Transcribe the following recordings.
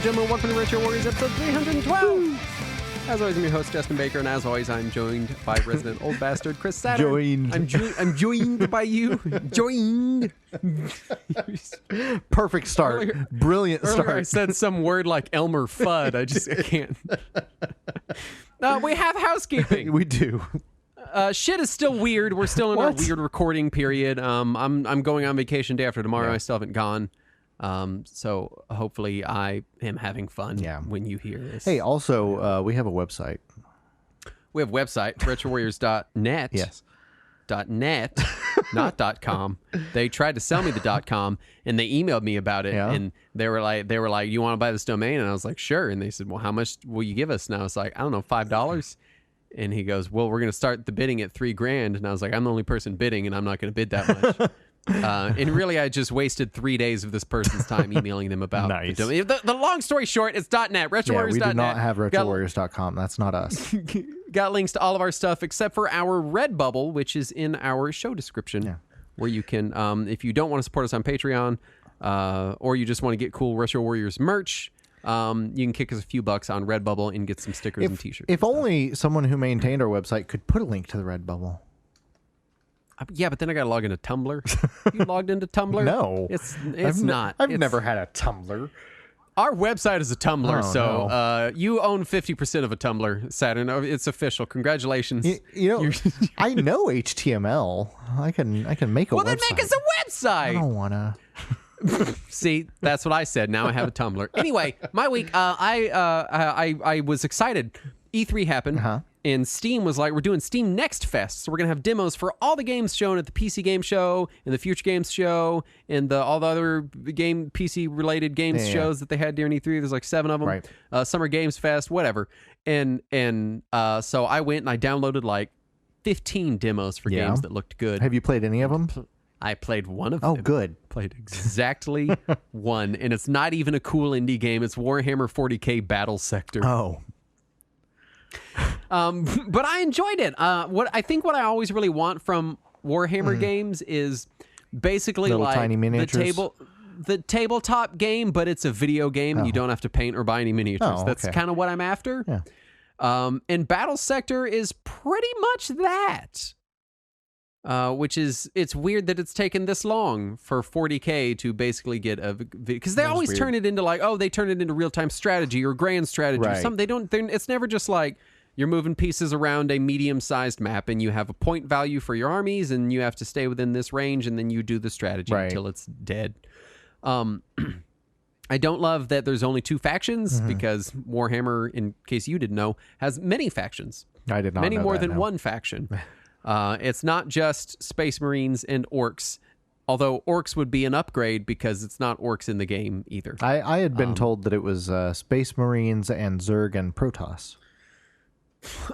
gentlemen, welcome to Retro Warriors episode 312. As always, I'm your host, Justin Baker, and as always, I'm joined by resident old bastard Chris Saturn. I'm joined by you. Joined. Perfect start. Brilliant start. I said some word like Elmer Fudd. I can't. We have housekeeping. We do. Shit is still weird. We're still in our weird recording period. I'm going on vacation day after tomorrow. I still haven't gone. So hopefully I am having fun when you hear this. Hey, also, we have a website. We have a website, retrowarriors.net. Yes. .net, not .com. They tried to sell me the .com, and they emailed me about it, and they were like, you want to buy this domain? And I was like, sure. And they said, well, how much will you give us? And I was like, I don't know, $5. And he goes, well, we're going to start the bidding at $3,000. And I was like, I'm the only person bidding, and I'm not going to bid that much. And really, I just wasted 3 days of this person's time emailing them about the domain. The long story short, it's .net, retrowarriors.net. We do not have retrowarriors.com. That's not us. Got links to all of our stuff except for our Redbubble, which is in our show description, where you can, if you don't want to support us on Patreon, or you just want to get cool Retro Warriors merch, you can kick us a few bucks on Redbubble and get some stickers and t-shirts. If only someone who maintained our website could put a link to the Redbubble. Yeah, but then I got to log into Tumblr. You logged into Tumblr? No. It's not. I've never had a Tumblr. Our website is a Tumblr, no. You own 50% of a Tumblr, Saturn. It's official. Congratulations. You know, I know HTML. I can make a website. Well, then make us a website. I don't want to. See, that's what I said. Now I have a Tumblr. Anyway, my week, I was excited. E3 happened, and Steam was like, we're doing Steam Next Fest, so we're going to have demos for all the games shown at the PC Game Show, and the Future Games Show, and all the other PC-related games shows that they had during E3. There's like 7 of them. Right. Summer Games Fest, whatever. And so I went and I downloaded like 15 demos for games that looked good. Have you played any of them? I played one of them. Oh, good. Played exactly one, and it's not even a cool indie game. It's Warhammer 40K Battle Sector. Oh. But I enjoyed it. What I always really want from Warhammer games is basically little like tiny miniatures. the tabletop game, but it's a video game and you don't have to paint or buy any miniatures. Oh, That's kind of what I'm after. Yeah. And Battle Sector is pretty much that. Which is, it's weird that it's taken this long for 40K to basically get a, because they always turn it into like, they turn it into real-time strategy or grand strategy or something. They don't, it's never just like you're moving pieces around a medium-sized map and you have a point value for your armies and you have to stay within this range and then you do the strategy until it's dead. I don't love that there's only 2 factions because Warhammer, in case you didn't know, has many factions. I did not know many more that, than no. one faction. It's not just Space Marines and Orcs, although Orcs would be an upgrade because it's not Orcs in the game either. I had been told that it was Space Marines and Zerg and Protoss.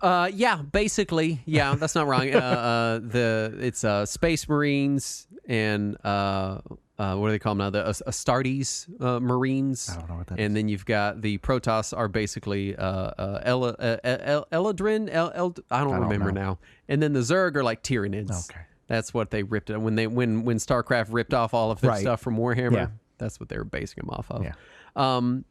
Yeah, basically. Yeah, that's not wrong. It's Space Marines and what do they call them now? The Astartes Marines. I don't know what that is. And then you've got the Protoss are basically Eladrin. I don't remember now. And then the Zerg are like Tyranids. Okay, that's what they ripped it when StarCraft ripped off all of their stuff from Warhammer. Yeah. That's what they were basing them off of. Yeah.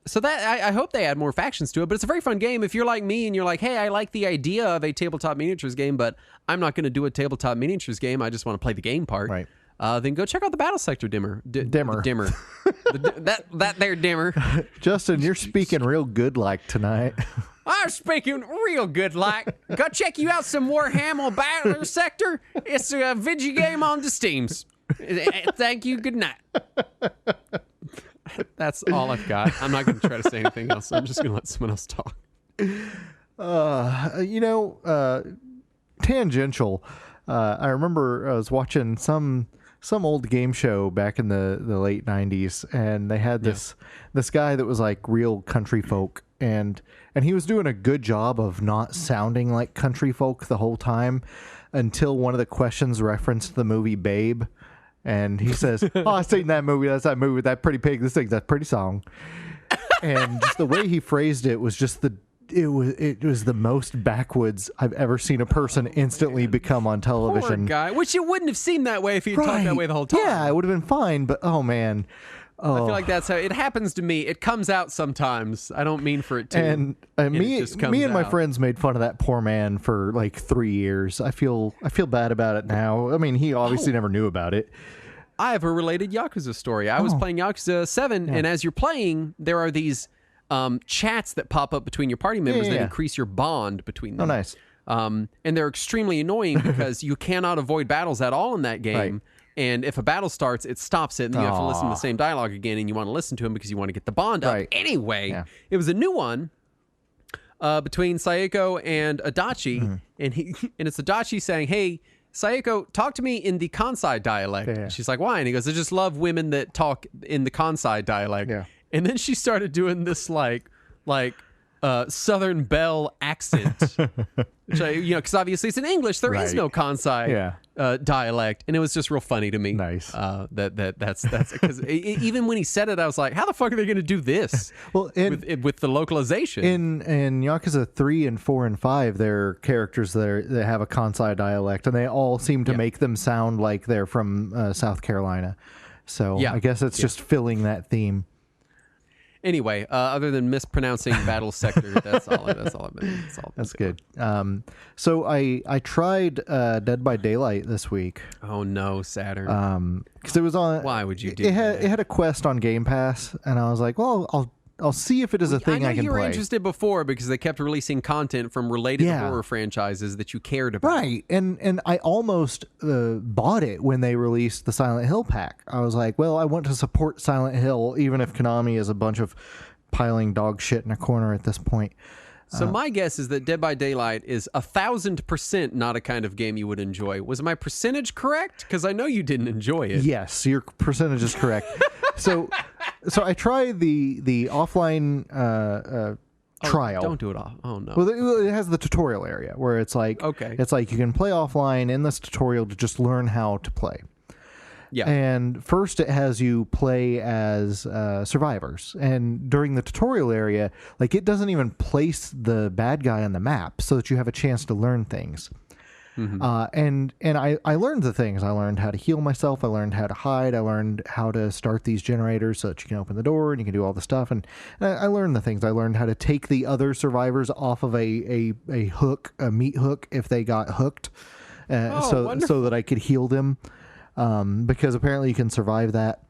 So that I hope they add more factions to it, but it's a very fun game. If you're like me and you're like, hey, I like the idea of a tabletop miniatures game, but I'm not going to do a tabletop miniatures game. I just want to play the game part. Right. Then go check out the Battle Sector dimmer. Dimmer. that there dimmer. Justin, you're speaking real good like tonight. I'm speaking real good like. Go check you out some Warhammer Battle Sector. It's a video game on the Steams. Thank you. Good night. That's all I've got. I'm not going to try to say anything else. I'm just going to let someone else talk. Tangential. I remember I was watching some old game show back in the late 90s, and they had this guy that was like real country folk, and he was doing a good job of not sounding like country folk the whole time until one of the questions referenced the movie Babe. And he says, "Oh, I've seen that movie. That's that movie with that pretty pig. This thing's that pretty song." And just the way he phrased it was just it was the most backwoods I've ever seen a person instantly become on television. Poor guy. Which it wouldn't have seemed that way if he had talked that way the whole time. Yeah, it would have been fine. But oh man, I feel like that's how it happens to me. It comes out sometimes. I don't mean for it to. And me and my friends made fun of that poor man for like 3 years. I feel bad about it now. I mean, he obviously never knew about it. I have a related Yakuza story. I was playing Yakuza 7, and as you're playing, there are these chats that pop up between your party members that increase your bond between them. Oh, nice. And they're extremely annoying because you cannot avoid battles at all in that game. Right. And if a battle starts, it stops it, and you have to listen to the same dialogue again, and you want to listen to him because you want to get the bond up. Anyway, it was a new one between Sayeko and Adachi, and it's Adachi saying, "Hey, Sayeko, talk to me in the Kansai dialect." Yeah. She's like, "Why?" And he goes, "I just love women that talk in the Kansai dialect." Yeah. And then she started doing this like Southern Belle accent, which because obviously it's in English. There is no Kansai dialect, and it was just real funny to me. Nice. That's because even when he said it, I was like, how the fuck are they going to do this? Well, with the localization in Yakuza 3 and 4 and 5, there are characters that have a Kansai dialect, and they all seem to make them sound like they're from South Carolina. So I guess it's just filling that theme. Anyway, other than mispronouncing Battle Sector, that's all I've been. That's good. So I tried Dead by Daylight this week. Oh no, Saturn! Because it was on. Why would you do that? It had a quest on Game Pass, and I was like, well, I'll see if it is a thing I can play. You were interested before because they kept releasing content from related horror franchises that you cared about. Right, and I almost bought it when they released the Silent Hill pack. I was like, well, I want to support Silent Hill, even if Konami is a bunch of piling dog shit in a corner at this point. So my guess is that Dead by Daylight is 1,000% not a kind of game you would enjoy. Was my percentage correct? Because I know you didn't enjoy it. Yes, your percentage is correct. So I tried the offline trial. Don't do it all. Oh no. Well, it has the tutorial area where it's like it's like you can play offline in this tutorial to just learn how to play. Yeah. And first it has you play as survivors. And during the tutorial area, like it doesn't even place the bad guy on the map so that you have a chance to learn things. Mm-hmm. And I learned the things. I learned how to heal myself. I learned how to hide. I learned how to start these generators so that you can open the door and you can do all the stuff. And I learned the things. I learned how to take the other survivors off of a hook, a meat hook, if they got hooked, so that I could heal them. Because apparently you can survive that.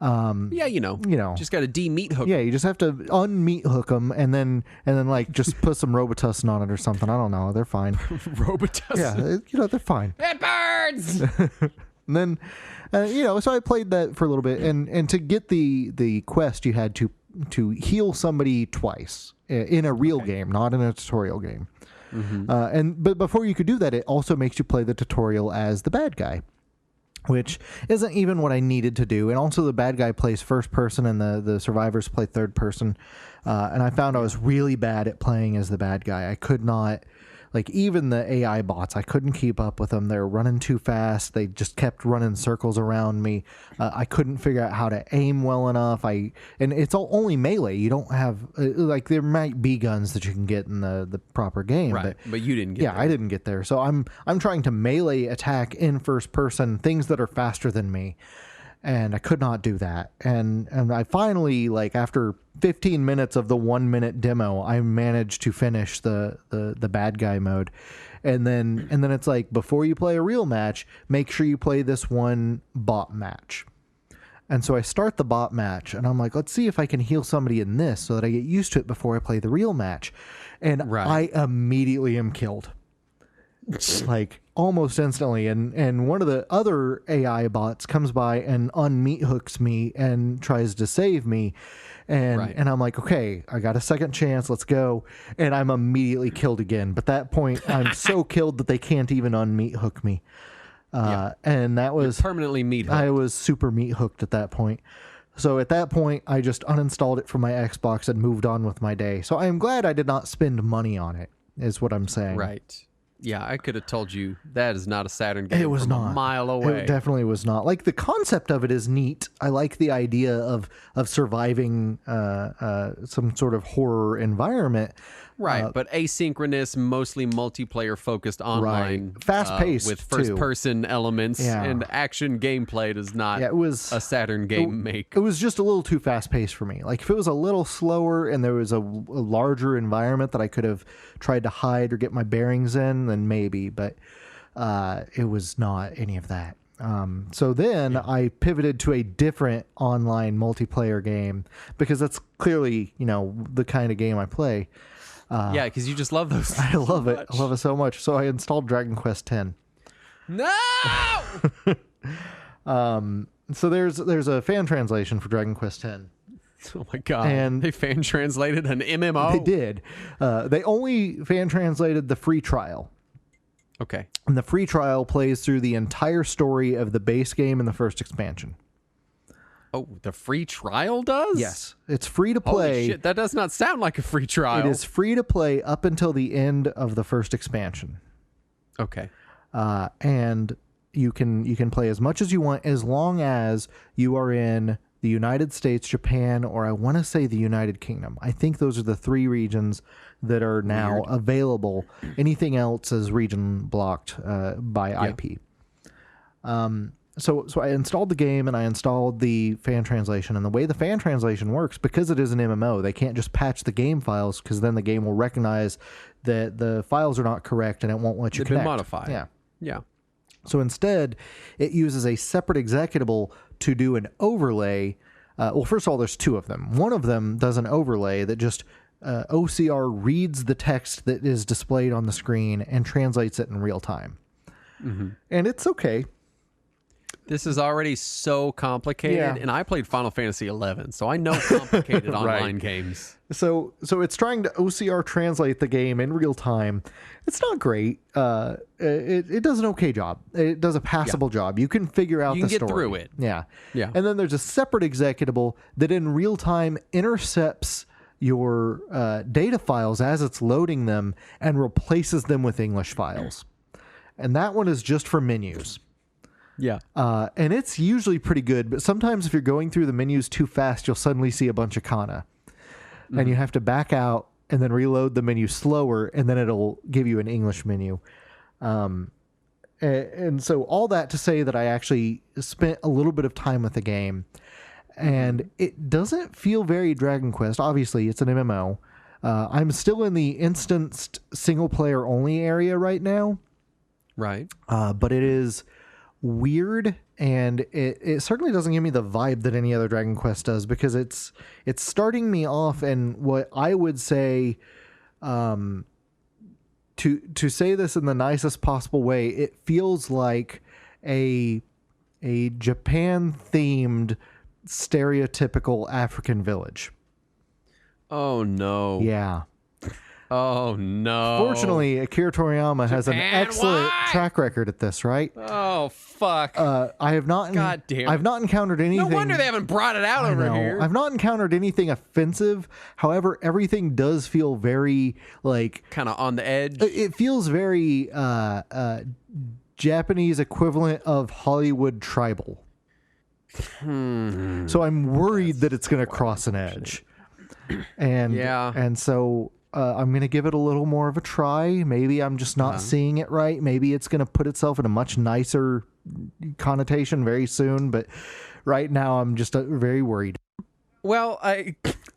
Just got to de-meat hook. Yeah, you just have to un-meat hook them and then like just put some Robitussin on it or something. I don't know. They're fine. Robitussin. Yeah, they're fine. It burns. And then, so I played that for a little bit, and to get the quest, you had to heal somebody twice in a real game, not in a tutorial game. Mm-hmm. But before you could do that, it also makes you play the tutorial as the bad guy, which isn't even what I needed to do. And also the bad guy plays first person and the survivors play third person. And I found I was really bad at playing as the bad guy. I could not, like even the AI bots, I couldn't keep up with them. They were running too fast. They just kept running circles around me. I couldn't figure out how to aim well enough. And it's only melee. You don't have, like there might be guns that you can get in the proper game. Right, but you didn't get there. I didn't get there. So I'm trying to melee attack in first person, things that are faster than me. And I could not do that. And I finally, like after 15 minutes of the 1 minute demo, I managed to finish the bad guy mode. And then it's like, before you play a real match, make sure you play this one bot match. And so I start the bot match and I'm like, let's see if I can heal somebody in this so that I get used to it before I play the real match. And I immediately am killed. Like almost instantly, and one of the other AI bots comes by and unmeat hooks me and tries to save me, and I'm like, okay, I got a second chance, let's go, and I'm immediately killed again. But at that point, I'm so killed that they can't even unmeat hook me, and that was You're permanently meat hooked. I was super meat hooked at that point. So at that point, I just uninstalled it from my Xbox and moved on with my day. So I am glad I did not spend money on it, is what I'm saying. Right. Yeah, I could have told you that is not a Saturn game. It was not a mile away. It definitely was not. Like the concept of it is neat. I like the idea of surviving some sort of horror environment. Right, but asynchronous, mostly multiplayer-focused online. Right. Fast-paced, with first-person elements, and action gameplay does not it was, a Saturn game make. It was just a little too fast-paced for me. Like, if it was a little slower and there was a larger environment that I could have tried to hide or get my bearings in, then maybe, but it was not any of that. So then I pivoted to a different online multiplayer game because that's clearly, the kind of game I play. Yeah, because you just love those. I love it. I love it so much. So I installed Dragon Quest X. No! So there's a fan translation for Dragon Quest X. Oh my God. And they fan translated an MMO? They did. They only fan translated the free trial. Okay. And the free trial plays through the entire story of the base game and the first expansion. Oh, the free trial does? Yes. It's free to play. Holy shit, that does not sound like a free trial. It is free to play up until the end of the first expansion. Okay. And you can play as much as you want as long as you are in the United States, Japan, or I want to say the United Kingdom. I think those are the three regions that are now available. Anything else is region blocked by IP. So I installed the game and I installed the fan translation. And the way the fan translation works, because it is an MMO, they can't just patch the game files because then the game will recognize that the files are not correct and it won't let you connect. They've been modified. Yeah. Yeah. So instead, it uses a separate executable to do an overlay. Well, first of all, there's two of them. One of them does an overlay that just OCR reads the text that is displayed on the screen and translates it in real time. Mm-hmm. And it's okay. This is already so complicated, and I played Final Fantasy XI, so I know complicated online games. So it's trying to OCR translate the game in real time. It's not great. It does an okay job. It does a passable job. You can figure out the story. You can get through it. Yeah. Yeah. And then there's a separate executable that in real time intercepts your data files as it's loading them and replaces them with English files. And that one is just for menus. Yeah. And it's usually pretty good, but sometimes if you're going through the menus too fast, you'll suddenly see a bunch of kana. Mm-hmm. And you have to back out and then reload the menu slower, and then it'll give you an English menu. And so all that to say that I actually spent a little bit of time with the game, and it doesn't feel very Dragon Quest. Obviously, it's an MMO. I'm still in the instanced single-player only area right now. Right. But it is weird, and it certainly doesn't give me the vibe that any other Dragon Quest does, because it's starting me off in what I would say, to say this in the nicest possible way, it feels like a Japan themed stereotypical African village. Oh no. Yeah. Oh no! Fortunately, Akira Toriyama has an excellent track record at this, right? Oh fuck! I have not. God damn! I've not encountered anything. No wonder they haven't brought it out over here. I've not encountered anything offensive. However, everything does feel very kind of on the edge. It feels very Japanese equivalent of Hollywood tribal. So I'm worried that it's going to cross an edge. And so. I'm going to give it a little more of a try. Maybe I'm just not seeing it right. Maybe it's going to put itself in a much nicer connotation very soon. But right now, I'm just very worried. Well,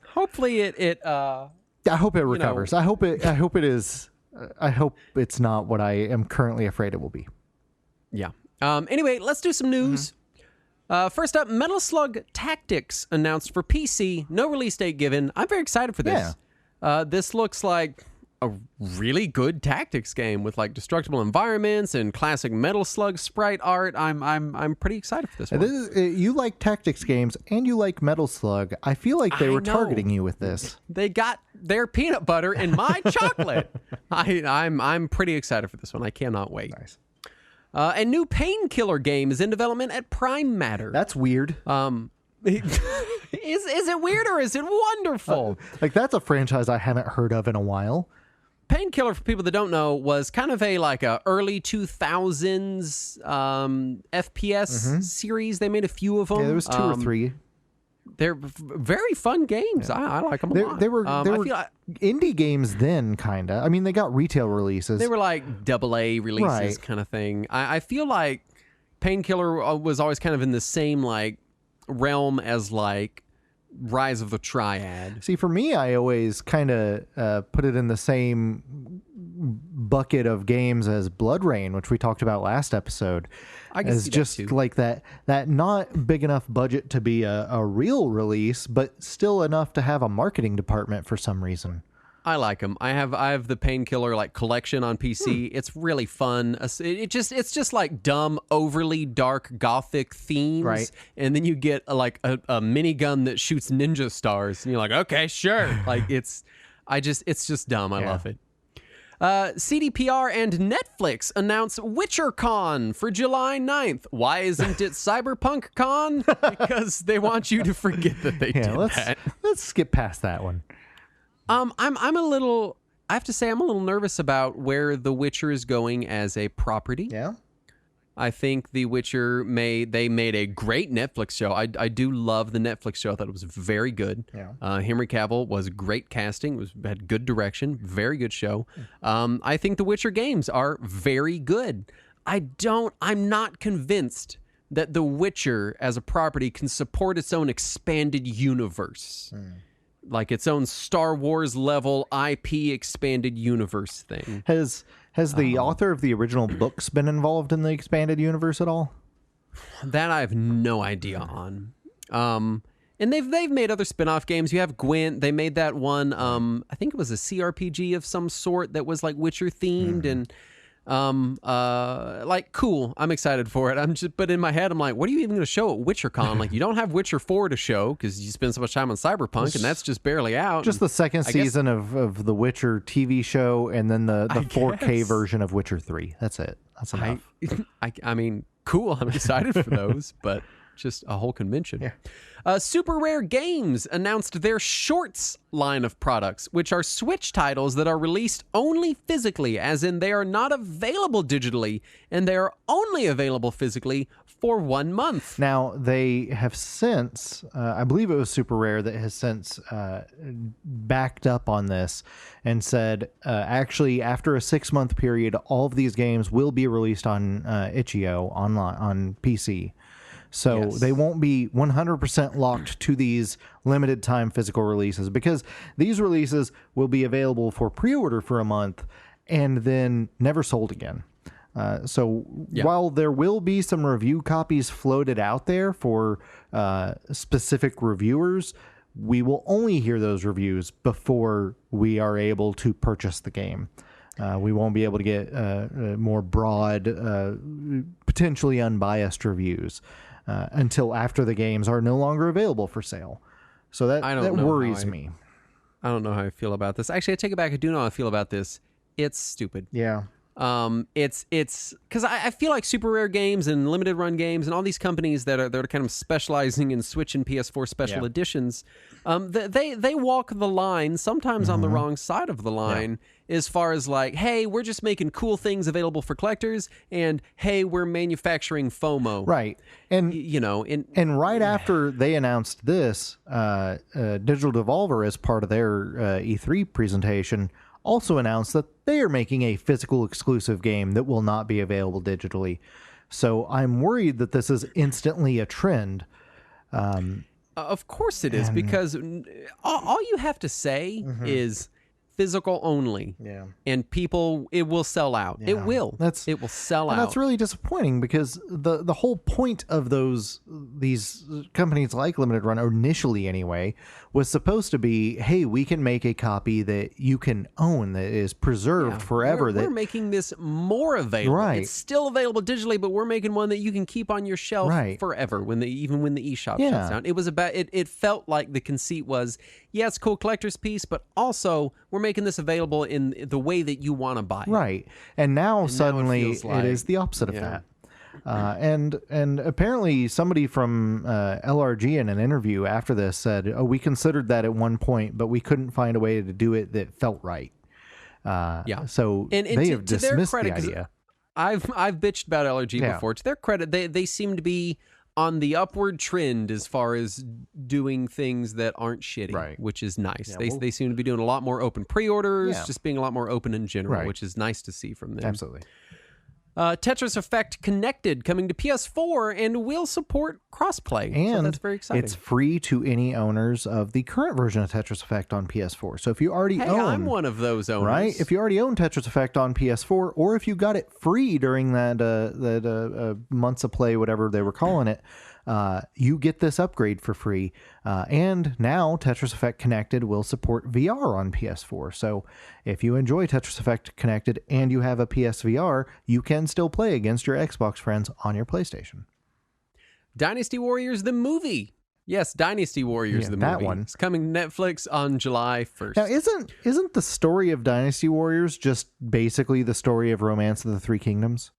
hopefully it. I hope it recovers. I hope it is. I hope it's not what I am currently afraid it will be. Yeah. Anyway, let's do some news. First up, Metal Slug Tactics announced for PC. No release date given. I'm very excited for this. Yeah. This looks like a really good tactics game with destructible environments and classic Metal Slug sprite art. I'm pretty excited for this one. You like tactics games and you like Metal Slug. I feel like they were targeting you with this. They got their peanut butter in my chocolate. I'm pretty excited for this one. I cannot wait. Nice. A new Painkiller game is in development at Prime Matter. That's weird. Is it weird or is it wonderful? That's a franchise I haven't heard of in a while. Painkiller, for people that don't know, was kind of a early 2000s FPS series. They made a few of them. Yeah, there was two or three. They're very fun games. Yeah. I like them a lot. They were indie games then, kind of. I mean, they got retail releases. They were like AA releases kind of thing. I feel like Painkiller was always kind of in the same like realm as like Rise of the Triad. See, for me, I always kind of put it in the same bucket of games as Blood Rain, which we talked about last episode. I guess as just like that not big enough budget to be a real release, but still enough to have a marketing department for some reason. I like them. I have the Painkiller like collection on PC. It's really fun. It's just like dumb, overly dark gothic themes, right? And then you get a minigun that shoots ninja stars, and you're like, okay, sure. Like it's just dumb. I love it. CDPR and Netflix announce WitcherCon for July 9th. Why isn't it Cyberpunk Con? Because they want you to forget that they did that. Let's skip past that one. I have to say I'm a little nervous about where The Witcher is going as a property. Yeah. I think The Witcher made a great Netflix show. I do love the Netflix show. I thought it was very good. Yeah. Henry Cavill was great casting. Had good direction. Very good show. I think The Witcher games are very good. I'm not convinced that The Witcher as a property can support its own expanded universe. Like its own Star Wars level IP expanded universe thing. Has the author of the original books been involved in the expanded universe at all? That I have no idea on. And they've made other spin-off games. You have Gwent. They made that one. I think it was a CRPG of some sort that was like Witcher themed and like cool. I'm excited for it. But in my head, I'm like, what are you even going to show at WitcherCon? Like, you don't have Witcher 4 to show because you spend so much time on Cyberpunk, and that's just barely out. Just the second season of the Witcher TV show, and then the 4K version of Witcher 3. That's it. That's enough. I mean, cool. I'm excited for those, but just a whole convention. Yeah. Super Rare Games announced their Shorts line of products, which are Switch titles that are released only physically, as in they are not available digitally, and they are only available physically for 1 month. Now, they have since, I believe it was Super Rare that has since backed up on this and said, actually, after a 6-month period, all of these games will be released on itch.io online on PC. So they won't be 100% locked to these limited time physical releases, because these releases will be available for pre-order for a month and then never sold again. While there will be some review copies floated out there for specific reviewers, we will only hear those reviews before we are able to purchase the game. We won't be able to get more broad, potentially unbiased reviews until after the games are no longer available for sale. So that worries me. I don't know how I feel about this. Actually, I take it back. I do know how I feel about this. It's stupid. Yeah. It's because I feel like Super Rare Games and Limited Run Games and all these companies that are kind of specializing in Switch and PS4 special editions, they walk the line sometimes on the wrong side of the line as far as like, hey, we're just making cool things available for collectors, and hey, we're manufacturing FOMO, right? And and right after they announced this, Digital Devolver, as part of their E3 presentation, also announced that they are making a physical exclusive game that will not be available digitally. So I'm worried that this is instantly a trend. Of course it is, because all you have to say is physical only. Yeah. And it will sell out. Yeah. It will. It will sell out. That's really disappointing, because the whole point of these companies like Limited Run, initially anyway, was supposed to be, hey, we can make a copy that you can own, that is preserved forever. We're making this more available. Right. It's still available digitally, but we're making one that you can keep on your shelf forever even when the eShop shuts down. It was about it felt like the conceit was, yeah, it's a cool collector's piece, but also we're making this available in the way that you want to buy it. Right. And now suddenly it is the opposite of that. And apparently somebody from LRG in an interview after this said, we considered that at one point, but we couldn't find a way to do it that felt right. So they have dismissed the idea. I've bitched about LRG before. To their credit, they seem to be on the upward trend as far as doing things that aren't shitty, Right. which is nice. Yeah, They seem to be doing a lot more open pre-orders, Yeah. just being a lot more open in general, Right. which is nice to see from them. Absolutely. Tetris Effect Connected coming to PS4 and will support crossplay. So And that's very exciting. it's free to any owners of the current version of Tetris Effect on PS4. So if you already Hey, own, I'm one of those owners. right? If you already own Tetris Effect on PS4, or if you got it free during that months of play, whatever they were calling it, you get this upgrade for free. And now Tetris Effect Connected will support VR on PS4. So if you enjoy Tetris Effect Connected and you have a PSVR, you can still play against your Xbox friends on your PlayStation. Dynasty Warriors the movie. Yes, Dynasty Warriors the movie. that one. It's coming to Netflix on July 1st. Now, isn't the story of Dynasty Warriors just basically the story of Romance of the Three Kingdoms?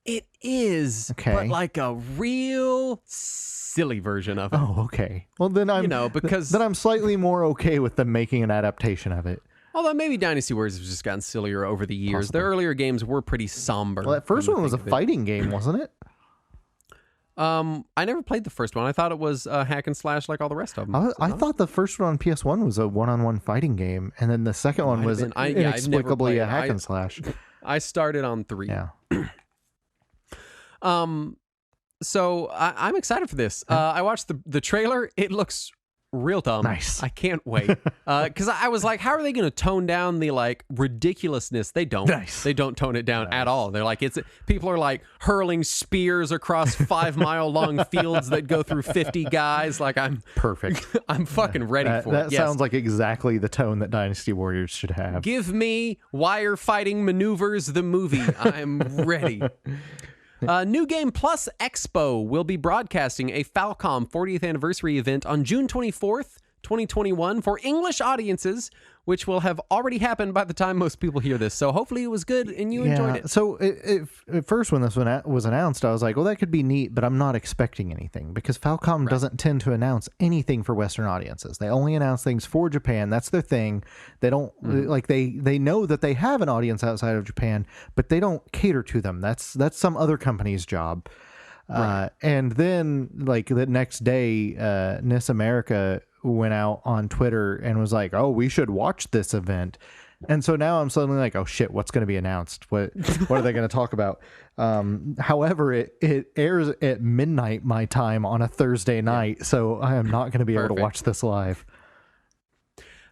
It is, Okay. but like a real silly version of it. Oh, okay. Well, then I'm because then I'm slightly more okay with them making an adaptation of it. although maybe Dynasty Warriors has just gotten sillier over the years. Possibly. The earlier games were pretty somber. Well, that first when one you was a think of it. fighting game, wasn't it? I never played the first one. I thought it was hack and slash like all the rest of them. I thought the first one on PS1 was a one-on-one fighting game, and then the second one Might have was been. I've never inexplicably played a it. hack and slash. I started on 3. Yeah. So I'm excited for this. I watched the trailer. It looks real dumb. Nice. I can't wait. Because I was like, how are they going to tone down the like ridiculousness? They don't. Nice. They don't tone it down at all. They're like, people are like hurling spears across 5-mile long fields that go through 50 guys. Like I'm Perfect. I'm fucking ready for That it. Yes. sounds like exactly the tone that Dynasty Warriors should have. Give me wire fighting maneuvers, the movie. I'm ready. New Game Plus Expo will be broadcasting a Falcom 40th anniversary event on June 24th, 2021 for English audiences, which will have already happened by the time most people hear this. So hopefully it was good and you enjoyed it. So at first when this one was announced, I was like, well, that could be neat, but I'm not expecting anything because Falcom doesn't tend to announce anything for Western audiences. They only announce things for Japan. That's their thing. They don't like they know that they have an audience outside of Japan, but they don't cater to them. That's some other company's job. And then like the next day, NIS America went out on Twitter and was like, oh, we should watch this event. And so now I'm suddenly like, oh shit, what's going to be announced? What are they going to talk about? However, it airs at midnight my time on a Thursday night, so I am not going to be able to watch this live.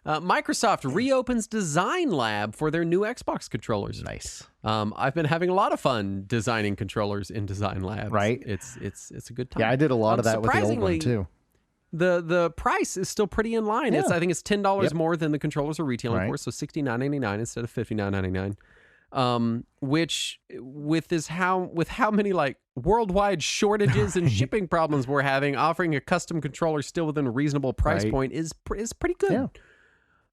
Microsoft reopens Design Lab for their new Xbox controllers. Nice. I've been having a lot of fun designing controllers in Design Labs. Right. It's a good time. Yeah, I did a lot of that with the old one too. The price is still pretty in line. Yeah. I think it's $10 more than the controllers are retailing Right. for, so $69.99 instead of $59.99. Which with how many like worldwide shortages and shipping problems we're having, offering a custom controller still within a reasonable price point is pretty good. Yeah.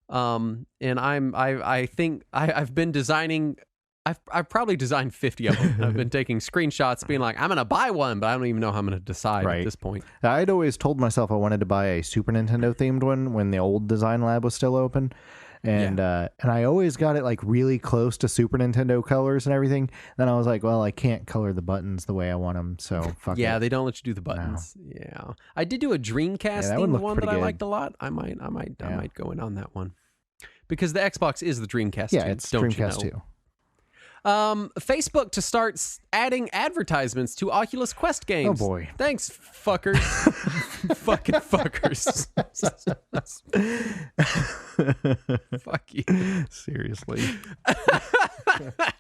And I think I've been designing. I've probably designed 50 of them. I've been taking screenshots, being like, I'm going to buy one, but I don't even know how I'm going to decide at this point. I'd always told myself I wanted to buy a Super Nintendo themed one when the old Design Lab was still open. And I always got it like really close to Super Nintendo colors and everything. Then I was like, well, I can't color the buttons the way I want them, so fuck it. Yeah, they don't let you do the buttons. No. Yeah, I did do a Dreamcast themed one that I liked a lot. I might go in on that one because the Xbox is the Dreamcast. Yeah, 2, it's don't Dreamcast you know? 2. Facebook to start adding advertisements to Oculus Quest games. Oh boy. Thanks, fuckers. Fucking fuckers. Fuck you. Seriously. I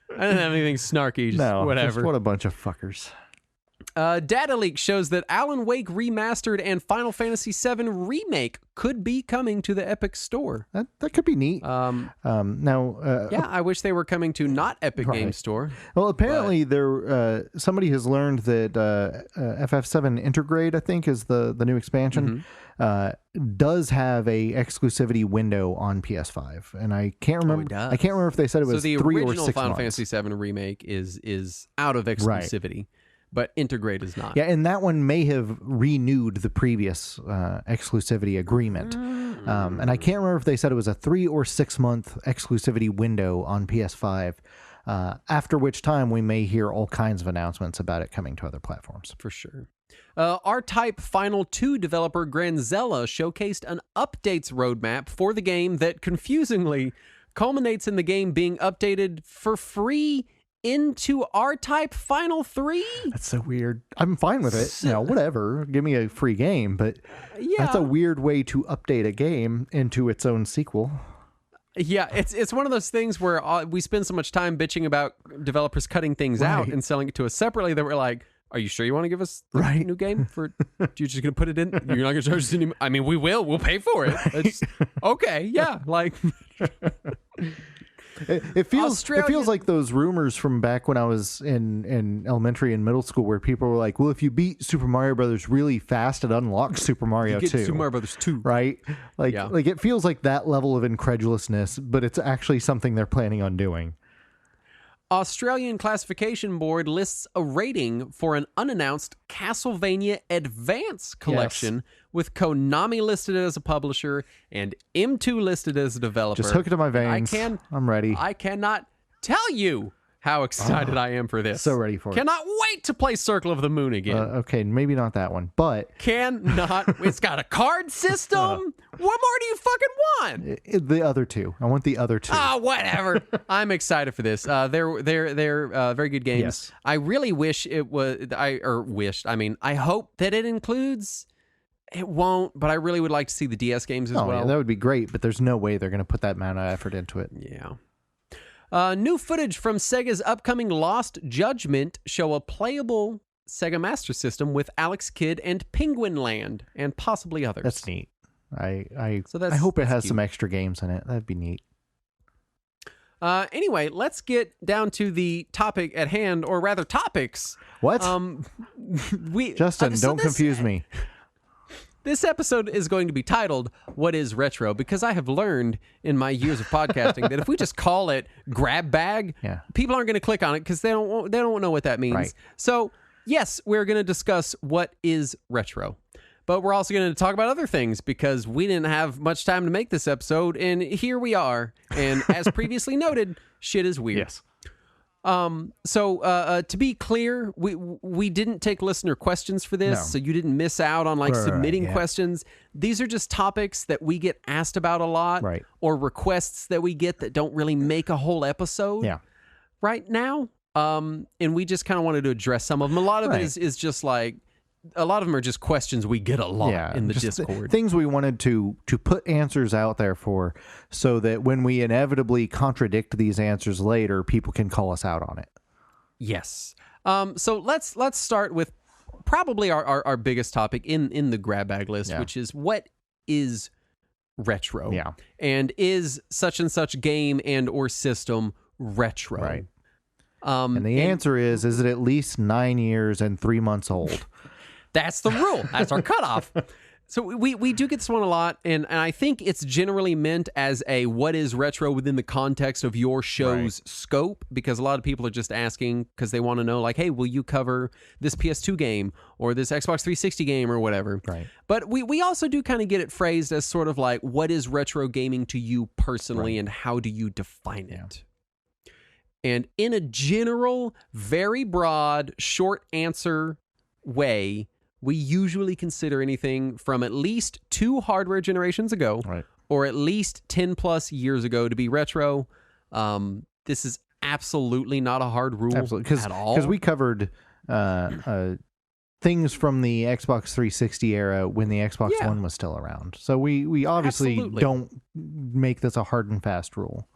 didn't have anything snarky, just whatever. Just what a bunch of fuckers. Data leak shows that Alan Wake Remastered and Final Fantasy VII Remake could be coming to the Epic Store. That could be neat. Yeah, I wish they were coming to not Epic Game Store. Well, apparently somebody has learned that FF7 Intergrade, I think, is the new expansion, does have a exclusivity window on PS5, and I can't remember. I can't remember if they said it was 3 or 6 months. So the original Final Fantasy VII Remake is out of exclusivity. Right. But Intergrade is not. Yeah, and that one may have renewed the previous exclusivity agreement. And I can't remember if they said it was a 3 or 6 month exclusivity window on PS5, after which time we may hear all kinds of announcements about it coming to other platforms. For sure. R-Type Final 2 developer Granzella showcased an updates roadmap for the game that confusingly culminates in the game being updated for free into R-Type Final 3. That's so weird. I'm fine with it. Whatever. Give me a free game, but that's a weird way to update a game into its own sequel. Yeah, it's one of those things where we spend so much time bitching about developers cutting things out and selling it to us separately that we're like, are you sure you want to give us a new game? You're just going to put it in? You're not going to charge us any? I mean, we will. We'll pay for it. It's, okay, yeah. Like, it feels like those rumors from back when I was in elementary and middle school where people were like, well, if you beat Super Mario Brothers really fast, it unlocks Super Mario 2. Super Mario Brothers 2. Right? Like it feels like that level of incredulousness, but it's actually something they're planning on doing. Australian Classification Board lists a rating for an unannounced Castlevania Advance collection with Konami listed as a publisher and M2 listed as a developer. Just hook it to my veins. I'm ready. I cannot tell you how excited I am for this. So ready for it. Cannot wait to play Circle of the Moon again. Okay, maybe not that one, but... It's got a card system. What more do you fucking want? The other two. I want the other two. Whatever. I'm excited for this. They're very good games. Yes. I really wish it was... I hope that it includes... It won't, but I really would like to see the DS games as well. Yeah, that would be great, but there's no way they're going to put that amount of effort into it. Yeah. New footage from Sega's upcoming Lost Judgment show a playable Sega Master System with Alex Kidd and Penguin Land, and possibly others. That's neat. I hope it has some extra games in it. That'd be neat. Anyway, let's get down to the topic at hand, or rather topics. What? Justin, don't confuse me. This episode is going to be titled, What is Retro? Because I have learned in my years of podcasting that if we just call it grab bag, people aren't going to click on it because they don't know what that means. Right. So, yes, we're going to discuss what is retro. But we're also going to talk about other things because we didn't have much time to make this episode, and here we are. And as previously noted, shit is weird. Yes. So to be clear, we didn't take listener questions for this, so you didn't miss out on submitting questions. These are just topics that we get asked about a lot, or requests that we get that don't really make a whole episode right now. And we just kind of wanted to address some of them. A lot of it is just like, a lot of them are just questions we get a lot in the Discord. Things we wanted to put answers out there for, so that when we inevitably contradict these answers later, people can call us out on it. Yes. So let's start with probably our biggest topic in the grab bag list, which is what is retro? Yeah. And is such and such game and or system retro? Right. And the answer is it at least 9 years and 3 months old? That's the rule. That's our cutoff. So we do get this one a lot, and I think it's generally meant as a what is retro within the context of your show's scope, because a lot of people are just asking because they want to know, like, hey, will you cover this PS2 game or this Xbox 360 game or whatever? Right. But we also do kind of get it phrased as sort of like, what is retro gaming to you personally, and how do you define it? And in a general, very broad, short answer way, we usually consider anything from at least 2 hardware generations ago or at least 10 plus years ago to be retro. This is absolutely not a hard rule at all. Because we covered things from the Xbox 360 era when the Xbox One was still around. So we obviously don't make this a hard and fast rule.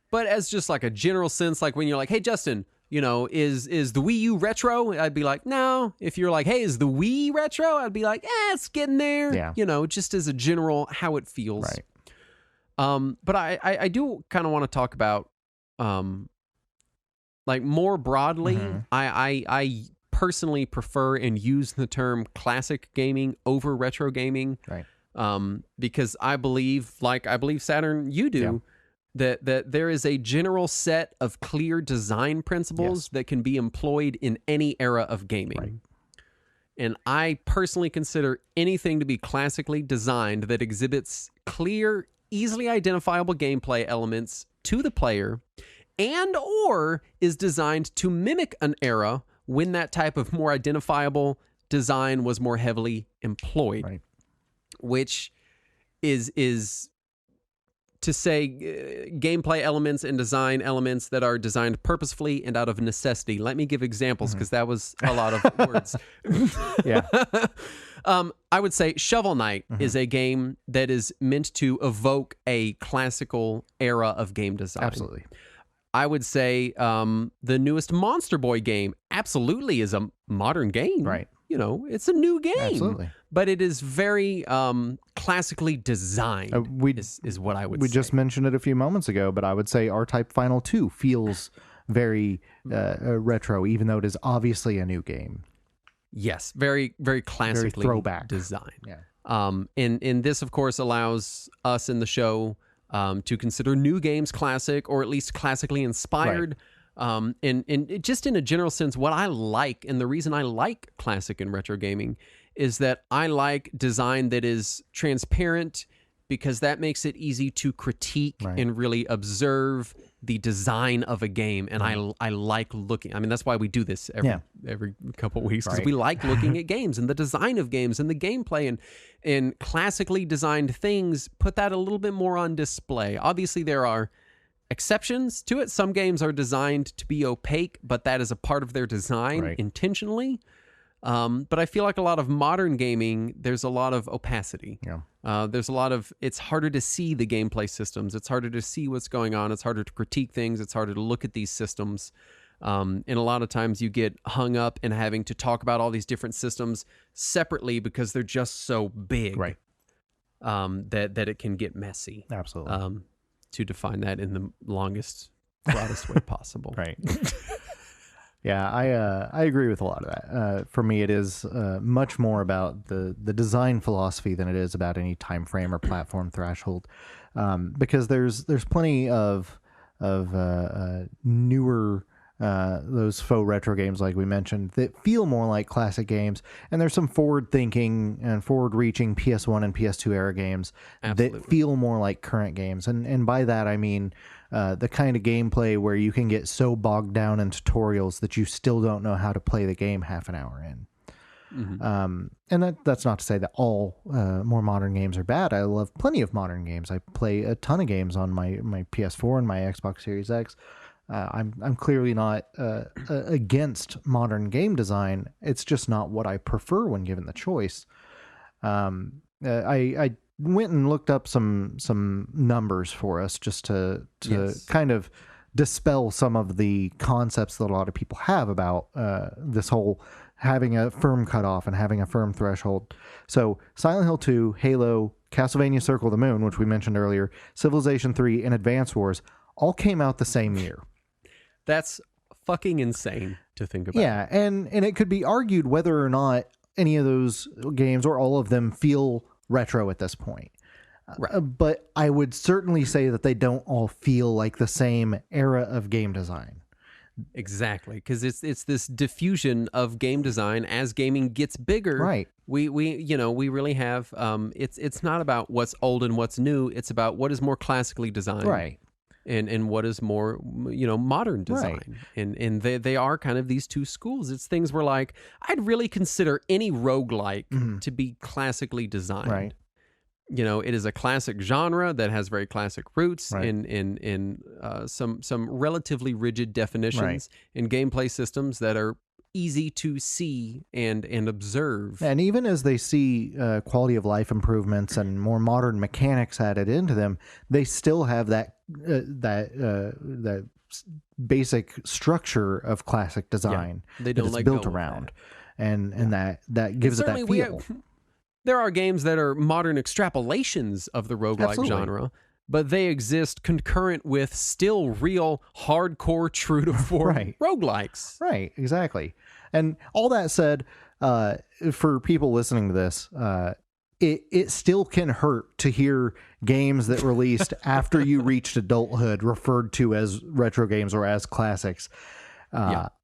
But as just like a general sense, like when you're like, hey, Justin, you know, is the Wii U retro? I'd be like, no. If you're like, hey, is the Wii retro? I'd be like, it's getting there. Yeah. You know, just as a general how it feels. Right. But I do kind of want to talk about, like more broadly, I personally prefer and use the term classic gaming over retro gaming. Right. Because I believe Saturn, you do. That there is a general set of clear design principles that can be employed in any era of gaming. Right. And I personally consider anything to be classically designed that exhibits clear, easily identifiable gameplay elements to the player and or is designed to mimic an era when that type of more identifiable design was more heavily employed, Right. which is to say gameplay elements and design elements that are designed purposefully and out of necessity. Let me give examples, because that was a lot of words. Yeah. I would say Shovel Knight is a game that is meant to evoke a classical era of game design. Absolutely. I would say the newest Monster Boy game absolutely is a modern game. Right. You know, it's a new game. Absolutely. But it is very classically designed, is what I would say. We just mentioned it a few moments ago, but I would say R-Type Final 2 feels very retro, even though it is obviously a new game. Yes, very, very classically throwback designed. Yeah. And this, of course, allows us in the show to consider new games classic, or at least classically inspired. And just in a general sense, what I like, and the reason I like classic and retro gaming, is that I like design that is transparent, because that makes it easy to critique and really observe the design of a game. And I like looking. I mean, that's why we do this every couple of weeks, because we like looking at games and the design of games and the gameplay, and classically designed things put that a little bit more on display. Obviously, there are exceptions to it. Some games are designed to be opaque, but that is a part of their design intentionally. But I feel like a lot of modern gaming, there's a lot of opacity. There's a lot of, it's harder to see the gameplay systems. It's harder to see what's going on. It's harder to critique things. It's harder to look at these systems. And a lot of times you get hung up in having to talk about all these different systems separately, because they're just so big that it can get messy. Absolutely. To define that in the longest, broadest way possible. Right. Yeah, I agree with a lot of that. For me, it is much more about the design philosophy than it is about any time frame or platform threshold, because there's plenty of newer those faux retro games, like we mentioned, that feel more like classic games, and there's some forward thinking and forward reaching PS1 and PS2 era games that feel more like current games, and by that I mean the kind of gameplay where you can get so bogged down in tutorials that you still don't know how to play the game half an hour in. And that's not to say that all more modern games are bad. I love plenty of modern games. I play a ton of games on my PS4 and my Xbox Series X. I'm clearly not against modern game design. It's just not what I prefer when given the choice. I went and looked up some numbers for us just to kind of dispel some of the concepts that a lot of people have about this whole having a firm cutoff and having a firm threshold. So Silent Hill 2, Halo, Castlevania Circle of the Moon, which we mentioned earlier, Civilization 3, and Advance Wars all came out the same year. That's fucking insane to think about. Yeah, and it could be argued whether or not any of those games or all of them feel retro at this point. But I would certainly say that they don't all feel like the same era of game design. Exactly, because it's this diffusion of game design as gaming gets bigger. Right. We really have it's not about what's old and what's new. It's about what is more classically designed. Right. And what is more, modern design. Right. And they are kind of these two schools. It's things where, like, I'd really consider any roguelike to be classically designed. Right. It is a classic genre that has very classic roots in some relatively rigid definitions and gameplay systems that are easy to see and observe. And even as they see quality of life improvements and more modern mechanics added into them, they still have that basic structure of classic design. They don't that it's built around, and that gives it that feel. There are games that are modern extrapolations of the roguelike genre, but they exist concurrent with still real, hardcore, true to form roguelikes. Right, exactly. And all that said, for people listening to this, it still can hurt to hear games that released after you reached adulthood referred to as retro games or as classics.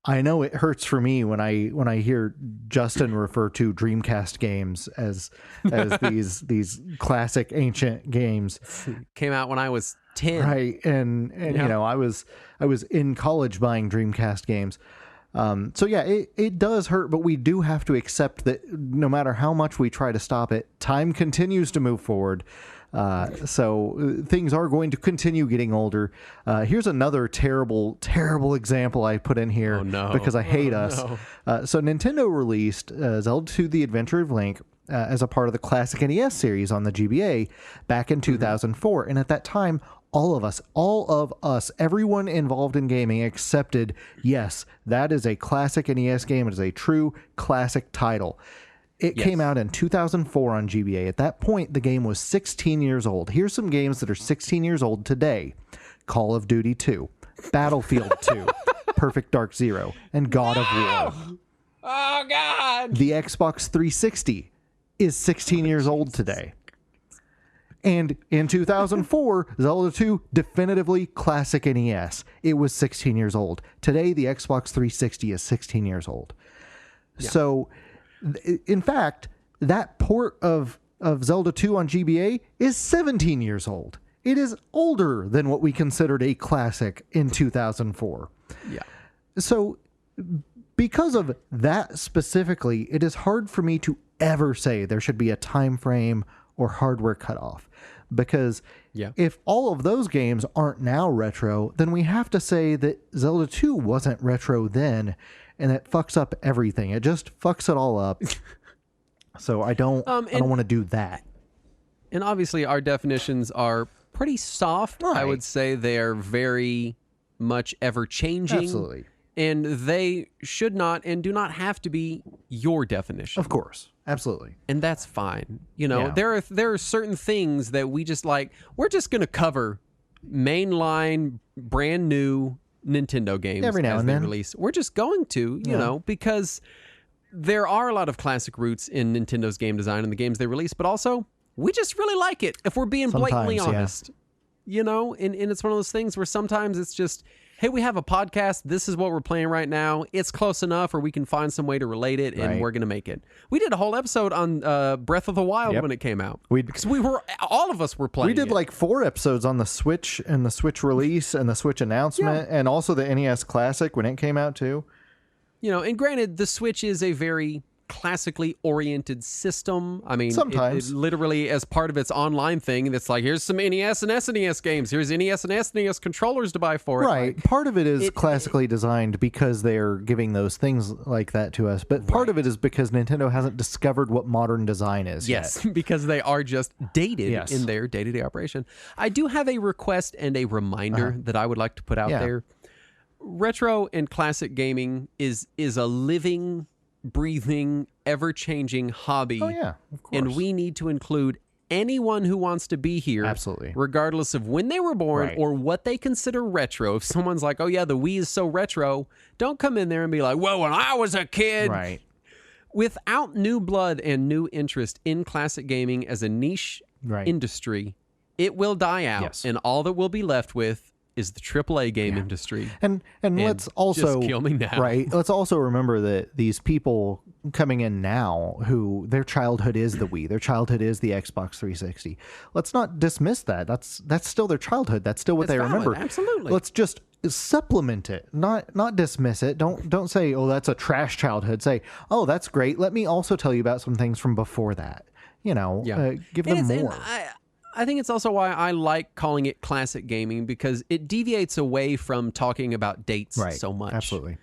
I know it hurts for me when I hear Justin refer to Dreamcast games as these classic ancient games. Came out when I was 10. Right. And I was in college buying Dreamcast games. So yeah, it does hurt, but we do have to accept that no matter how much we try to stop it, time continues to move forward. So things are going to continue getting older. Here's another terrible, terrible example I put in here because I hate us. No. So Nintendo released Zelda 2: The Adventure of Link as a part of the classic NES series on the GBA back in 2004. And at that time, all of us, everyone involved in gaming accepted, yes, that is a classic NES game. It is a true classic title. It came out in 2004 on GBA. At that point, the game was 16 years old. Here's some games that are 16 years old today. Call of Duty 2, Battlefield 2, Perfect Dark Zero, and God of War. Oh, God! The Xbox 360 is 16 years old today. And in 2004, Zelda 2, definitively classic NES. It was 16 years old. Today, the Xbox 360 is 16 years old. Yeah. So, in fact, that port of Zelda 2 on GBA is 17 years old. It is older than what we considered a classic in 2004. Yeah. So, because of that specifically, it is hard for me to ever say there should be a time frame or hardware cutoff. Because if all of those games aren't now retro, then we have to say that Zelda 2 wasn't retro then, and it fucks up everything. It just fucks it all up. So I don't want to do that. And obviously our definitions are pretty soft. Right. I would say they're very much ever-changing. Absolutely. And they should not and do not have to be your definition. Of course. Absolutely. And that's fine. You know, there are certain things that we just like, we're just going to cover mainline, brand new Nintendo games every now as and they then. Release. We're just going to, you know, because there are a lot of classic roots in Nintendo's game design and the games they release, but also we just really like it if we're being blatantly honest. You know, and it's one of those things where sometimes it's just, hey, we have a podcast. This is what we're playing right now. It's close enough, or we can find some way to relate it, and we're going to make it. We did a whole episode on Breath of the Wild when it came out. Because all of us were playing. We did like 4 episodes on the Switch and the Switch release and the Switch announcement, and also the NES Classic when it came out too. You know, and granted, the Switch is a very classically oriented system. I mean, sometimes it literally as part of its online thing, it's like, here's some NES and SNES games. Here's NES and SNES controllers to buy for it. Right. Part of it is classically designed because they're giving those things like that to us. But part of it is because Nintendo hasn't discovered what modern design is yet. Yes, because they are just dated in their day-to-day operation. I do have a request and a reminder that I would like to put out there. Retro and classic gaming is a living, breathing, ever-changing hobby. Oh, yeah, of course. And we need to include anyone who wants to be here. Absolutely. Regardless of when they were born or what they consider retro. If someone's like, oh, yeah, the Wii is so retro, don't come in there and be like, well, when I was a kid. Right. Without new blood and new interest in classic gaming as a niche industry, it will die out. Yes. And all that we'll be left with is the AAA game industry. And let's also just kill me now. Right. Let's also remember that these people coming in now who their childhood is the Wii, their childhood is the Xbox 360. Let's not dismiss that. That's still their childhood. That's still what they remember. Absolutely. Let's just supplement it, not dismiss it. Don't say, oh, that's a trash childhood. Say, oh, that's great. Let me also tell you about some things from before that. You know, give them more. I think it's also why I like calling it classic gaming, because it deviates away from talking about dates so much. Absolutely.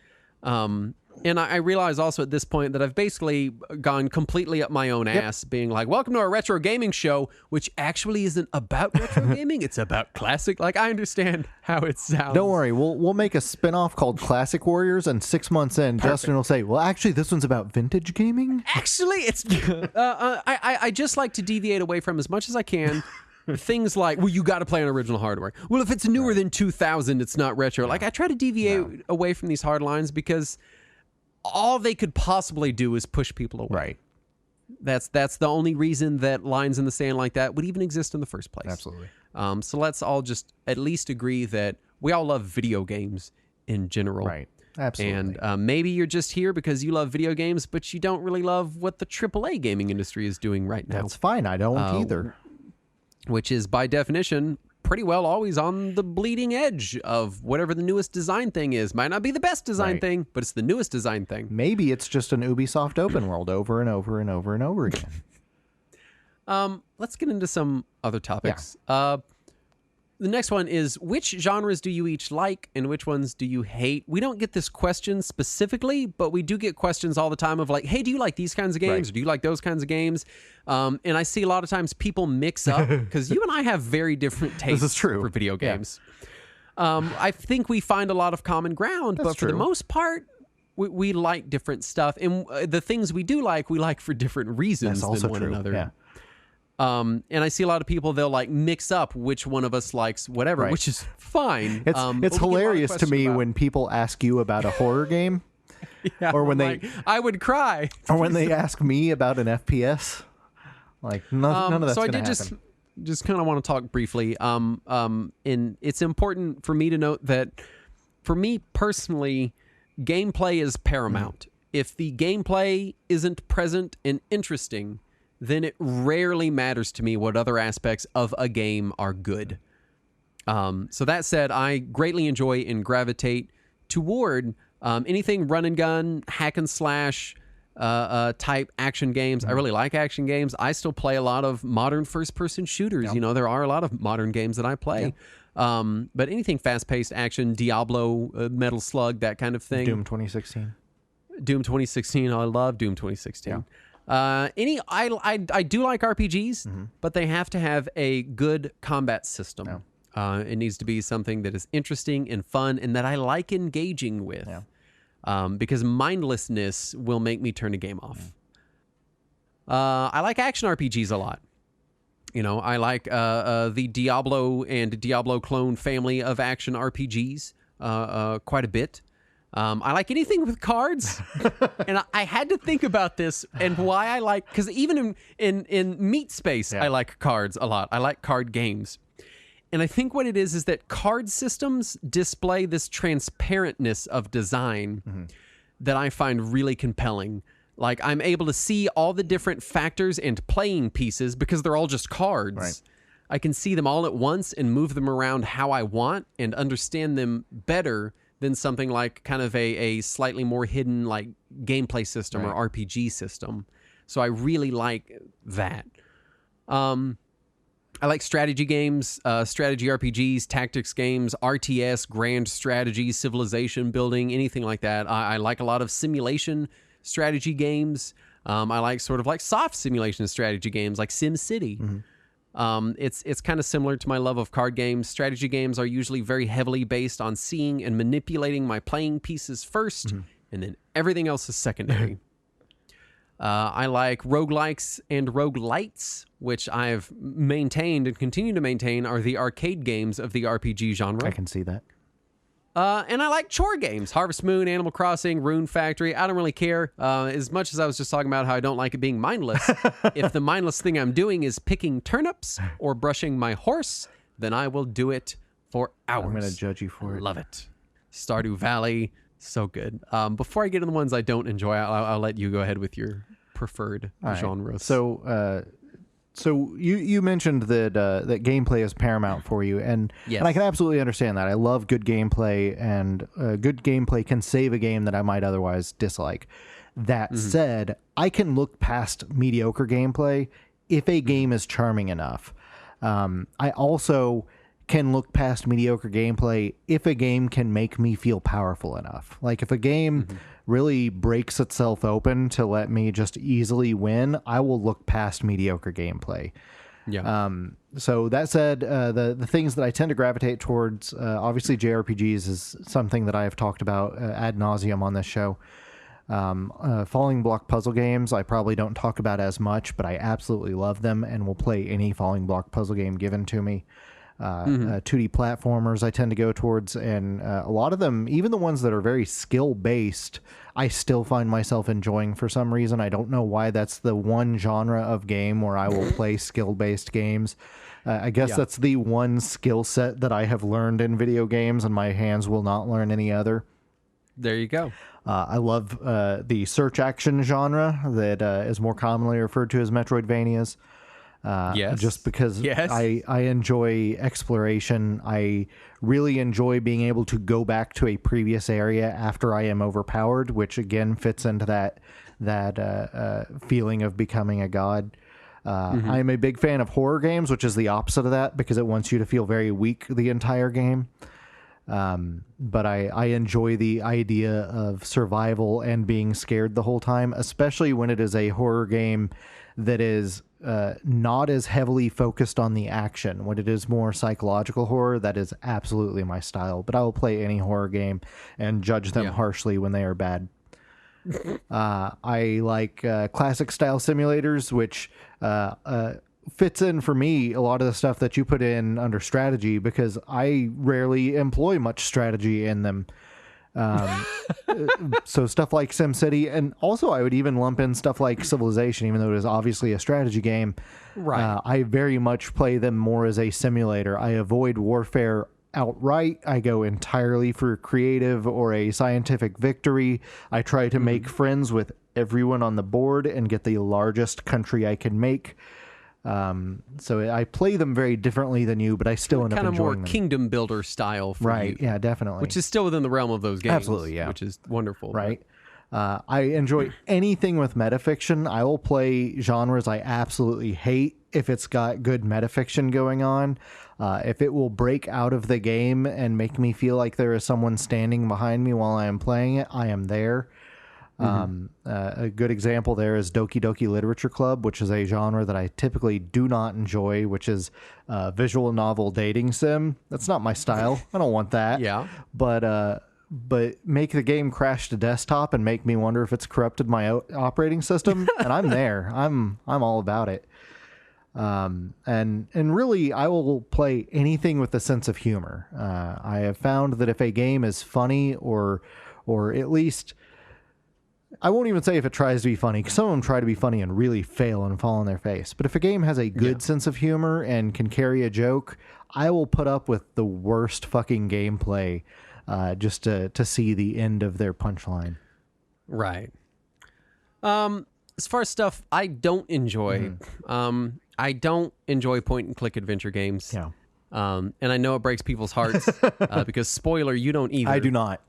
And I realize also at this point that I've basically gone completely up my own ass, being like, welcome to our retro gaming show, which actually isn't about retro gaming. It's about classic. Like, I understand how it sounds. Don't worry. We'll make a spinoff called Classic Warriors, and 6 months in, Justin will say, well, actually, this one's about vintage gaming. Actually, it's I just like to deviate away from as much as I can. Things like, well, you got to play on original hardware. Well, if it's newer than 2000, it's not retro. Like, I try to deviate away from these hard lines because all they could possibly do is push people away. Right. That's the only reason that lines in the sand like that would even exist in the first place. Absolutely. So let's all just at least agree that we all love video games in general. Right. Absolutely. And maybe you're just here because you love video games, but you don't really love what the AAA gaming industry is doing right now. That's fine. I don't either. Which is, by definition, pretty well always on the bleeding edge of whatever the newest design thing is. Might not be the best design thing, but it's the newest design thing. Maybe it's just an Ubisoft open world over and over and over and over again. Let's get into some other topics. Yeah. The next one is, which genres do you each like and which ones do you hate? We don't get this question specifically, but we do get questions all the time of like, hey, do you like these kinds of games? Or do you like those kinds of games? And I see a lot of times people mix up because you and I have very different tastes for video games. Yeah. I think we find a lot of common ground, but for the most part, we like different stuff. And the things we do like, we like for different reasons than one another. Yeah. And I see a lot of people, they'll like mix up which one of us likes whatever, which is fine. It's hilarious to me when people ask you about a horror game or when they, I would cry. Or when they ask me about an FPS, like none of that's going to happen. So I did just kind of want to talk briefly. And it's important for me to note that for me personally, gameplay is paramount. If the gameplay isn't present and interesting, then it rarely matters to me what other aspects of a game are good. So that said, I greatly enjoy and gravitate toward anything run and gun, hack and slash type action games. I really like action games. I still play a lot of modern first-person shooters. Yep. You know, there are a lot of modern games that I play. Yep. But anything fast-paced action, Diablo, Metal Slug, that kind of thing. Doom 2016. Doom 2016. I love Doom 2016. Yeah. I do like RPGs, but they have to have a good combat system. Yeah. It needs to be something that is interesting and fun and that I like engaging with. Yeah. Because mindlessness will make me turn a game off. I like action RPGs a lot. You know, I like the Diablo and Diablo clone family of action RPGs quite a bit. I like anything with cards, and I had to think about this and why I like, because even in meat space, I like cards a lot. I like card games. And I think what it is that card systems display this transparentness of design that I find really compelling. Like, I'm able to see all the different factors and playing pieces because they're all just cards. Right. I can see them all at once and move them around how I want and understand them better than something like kind of a slightly more hidden like gameplay system or RPG system. So I really like that. I like strategy games, strategy RPGs, tactics games, RTS, grand strategy, civilization building, anything like that. I like a lot of simulation strategy games. I like sort of like soft simulation strategy games like SimCity. It's kind of similar to my love of card games. Strategy games are usually very heavily based on seeing and manipulating my playing pieces first, and then everything else is secondary. I like roguelikes and roguelites, which I've maintained and continue to maintain are the arcade games of the RPG genre. I can see that. And I like chore games. Harvest Moon, Animal Crossing, Rune Factory. I don't really care. As much as I was just talking about how I don't like it being mindless, if the mindless thing I'm doing is picking turnips or brushing my horse, then I will do it for hours. I'm going to judge you for it. Love it. Stardew Valley, so good. Before I get into the ones I don't enjoy, I'll let you go ahead with your preferred genres. So you mentioned that that gameplay is paramount for you, and I can absolutely understand that. I love good gameplay, and good gameplay can save a game that I might otherwise dislike. That said, I can look past mediocre gameplay if a game is charming enough. I also can look past mediocre gameplay if a game can make me feel powerful enough. Like if a game really breaks itself open to let me just easily win, I will look past mediocre gameplay. Yeah. So that said, the things that I tend to gravitate towards, obviously JRPGs is something that I have talked about ad nauseum on this show. Falling block puzzle games, I probably don't talk about as much, but I absolutely love them and will play any falling block puzzle game given to me. 2D platformers I tend to go towards, and a lot of them, even the ones that are very skill-based, I still find myself enjoying for some reason. I don't know why. That's the one genre of game where I will play skill-based games. I guess that's the one skill set that I have learned in video games, and my hands will not learn any other. There you go. I love the search action genre that is more commonly referred to as Metroidvanias. Yes. Just because Yes. I enjoy exploration. I really enjoy being able to go back to a previous area after I am overpowered, which again fits into that feeling of becoming a god. I'm a big fan of horror games, which is the opposite of that because it wants you to feel very weak the entire game. But I enjoy the idea of survival and being scared the whole time, especially when it is a horror game that is not as heavily focused on the action. When it is more psychological horror, that is absolutely my style. But I will play any horror game and judge them harshly when they are bad. I like classic style simulators, which fits in for me a lot of the stuff that you put in under strategy because I rarely employ much strategy in them. So stuff like SimCity, and also I would even lump in stuff like Civilization, even though it is obviously a strategy game. Right. I very much play them more as a simulator. I avoid warfare outright. I go entirely for creative or a scientific victory. I try to make friends with everyone on the board and get the largest country I can make. So I play them very differently than you, but I still end up enjoying them. Kind of more kingdom builder style for right, you. Yeah, definitely. Which is still within the realm of those games. Absolutely, yeah. Which is wonderful. Right. I enjoy anything with metafiction. I will play genres I absolutely hate if it's got good metafiction going on. If it will break out of the game and make me feel like there is someone standing behind me while I am playing it, I am there. A good example there is Doki Doki Literature Club, which is a genre that I typically do not enjoy, which is visual novel dating sim. That's not my style. I don't want that. Yeah. But make the game crash to desktop and make me wonder if it's corrupted my operating system, and I'm there. I'm all about it. And really, I will play anything with a sense of humor. I have found that if a game is funny or at least, I won't even say if it tries to be funny, because some of them try to be funny and really fail and fall on their face. But if a game has a good sense of humor and can carry a joke, I will put up with the worst fucking gameplay just to see the end of their punchline. Right. As far as stuff I don't enjoy, I don't enjoy point and click adventure games. Yeah. And I know it breaks people's hearts because spoiler, you don't either. I do not.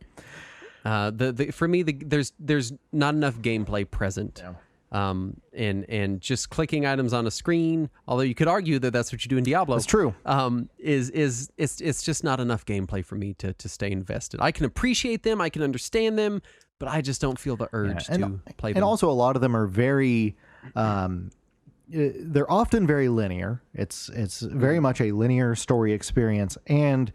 For me, there's not enough gameplay present. Yeah. And just clicking items on a screen, although you could argue that that's what you do in Diablo. That's true. It's just not enough gameplay for me to stay invested. I can appreciate them, I can understand them, but I just don't feel the urge to play them. And also, a lot of them are very. They're often very linear. It's very much a linear story experience, and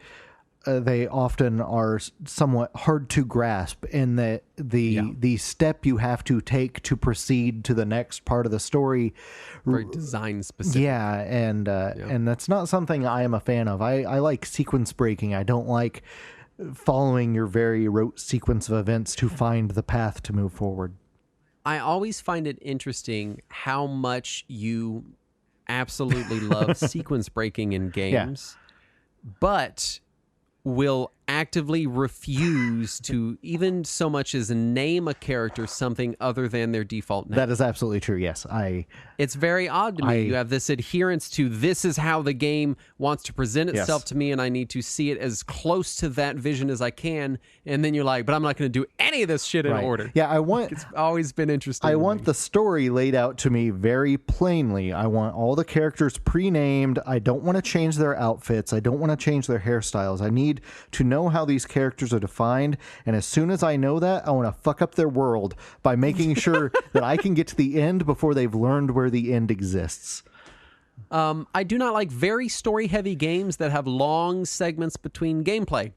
they often are somewhat hard to grasp in that the step you have to take to proceed to the next part of the story. Very design specific. Yeah, and that's not something I am a fan of. I like sequence breaking. I don't like following your very rote sequence of events to find the path to move forward. I always find it interesting how much you absolutely love sequence breaking in games, but will actively refuse to even so much as name a character something other than their default name. That is absolutely true, yes. It's very odd to me. You have this adherence to this is how the game wants to present itself to me, and I need to see it as close to that vision as I can, and then you're like, but I'm not going to do any of this shit in order. Yeah, It's always been interesting. I want the story laid out to me very plainly. I want all the characters pre-named. I don't want to change their outfits. I don't want to change their hairstyles. I need to know how these characters are defined, and as soon as I know that, I want to fuck up their world by making sure that I can get to the end before they've learned where the end exists. I do not like very story-heavy games that have long segments between gameplay.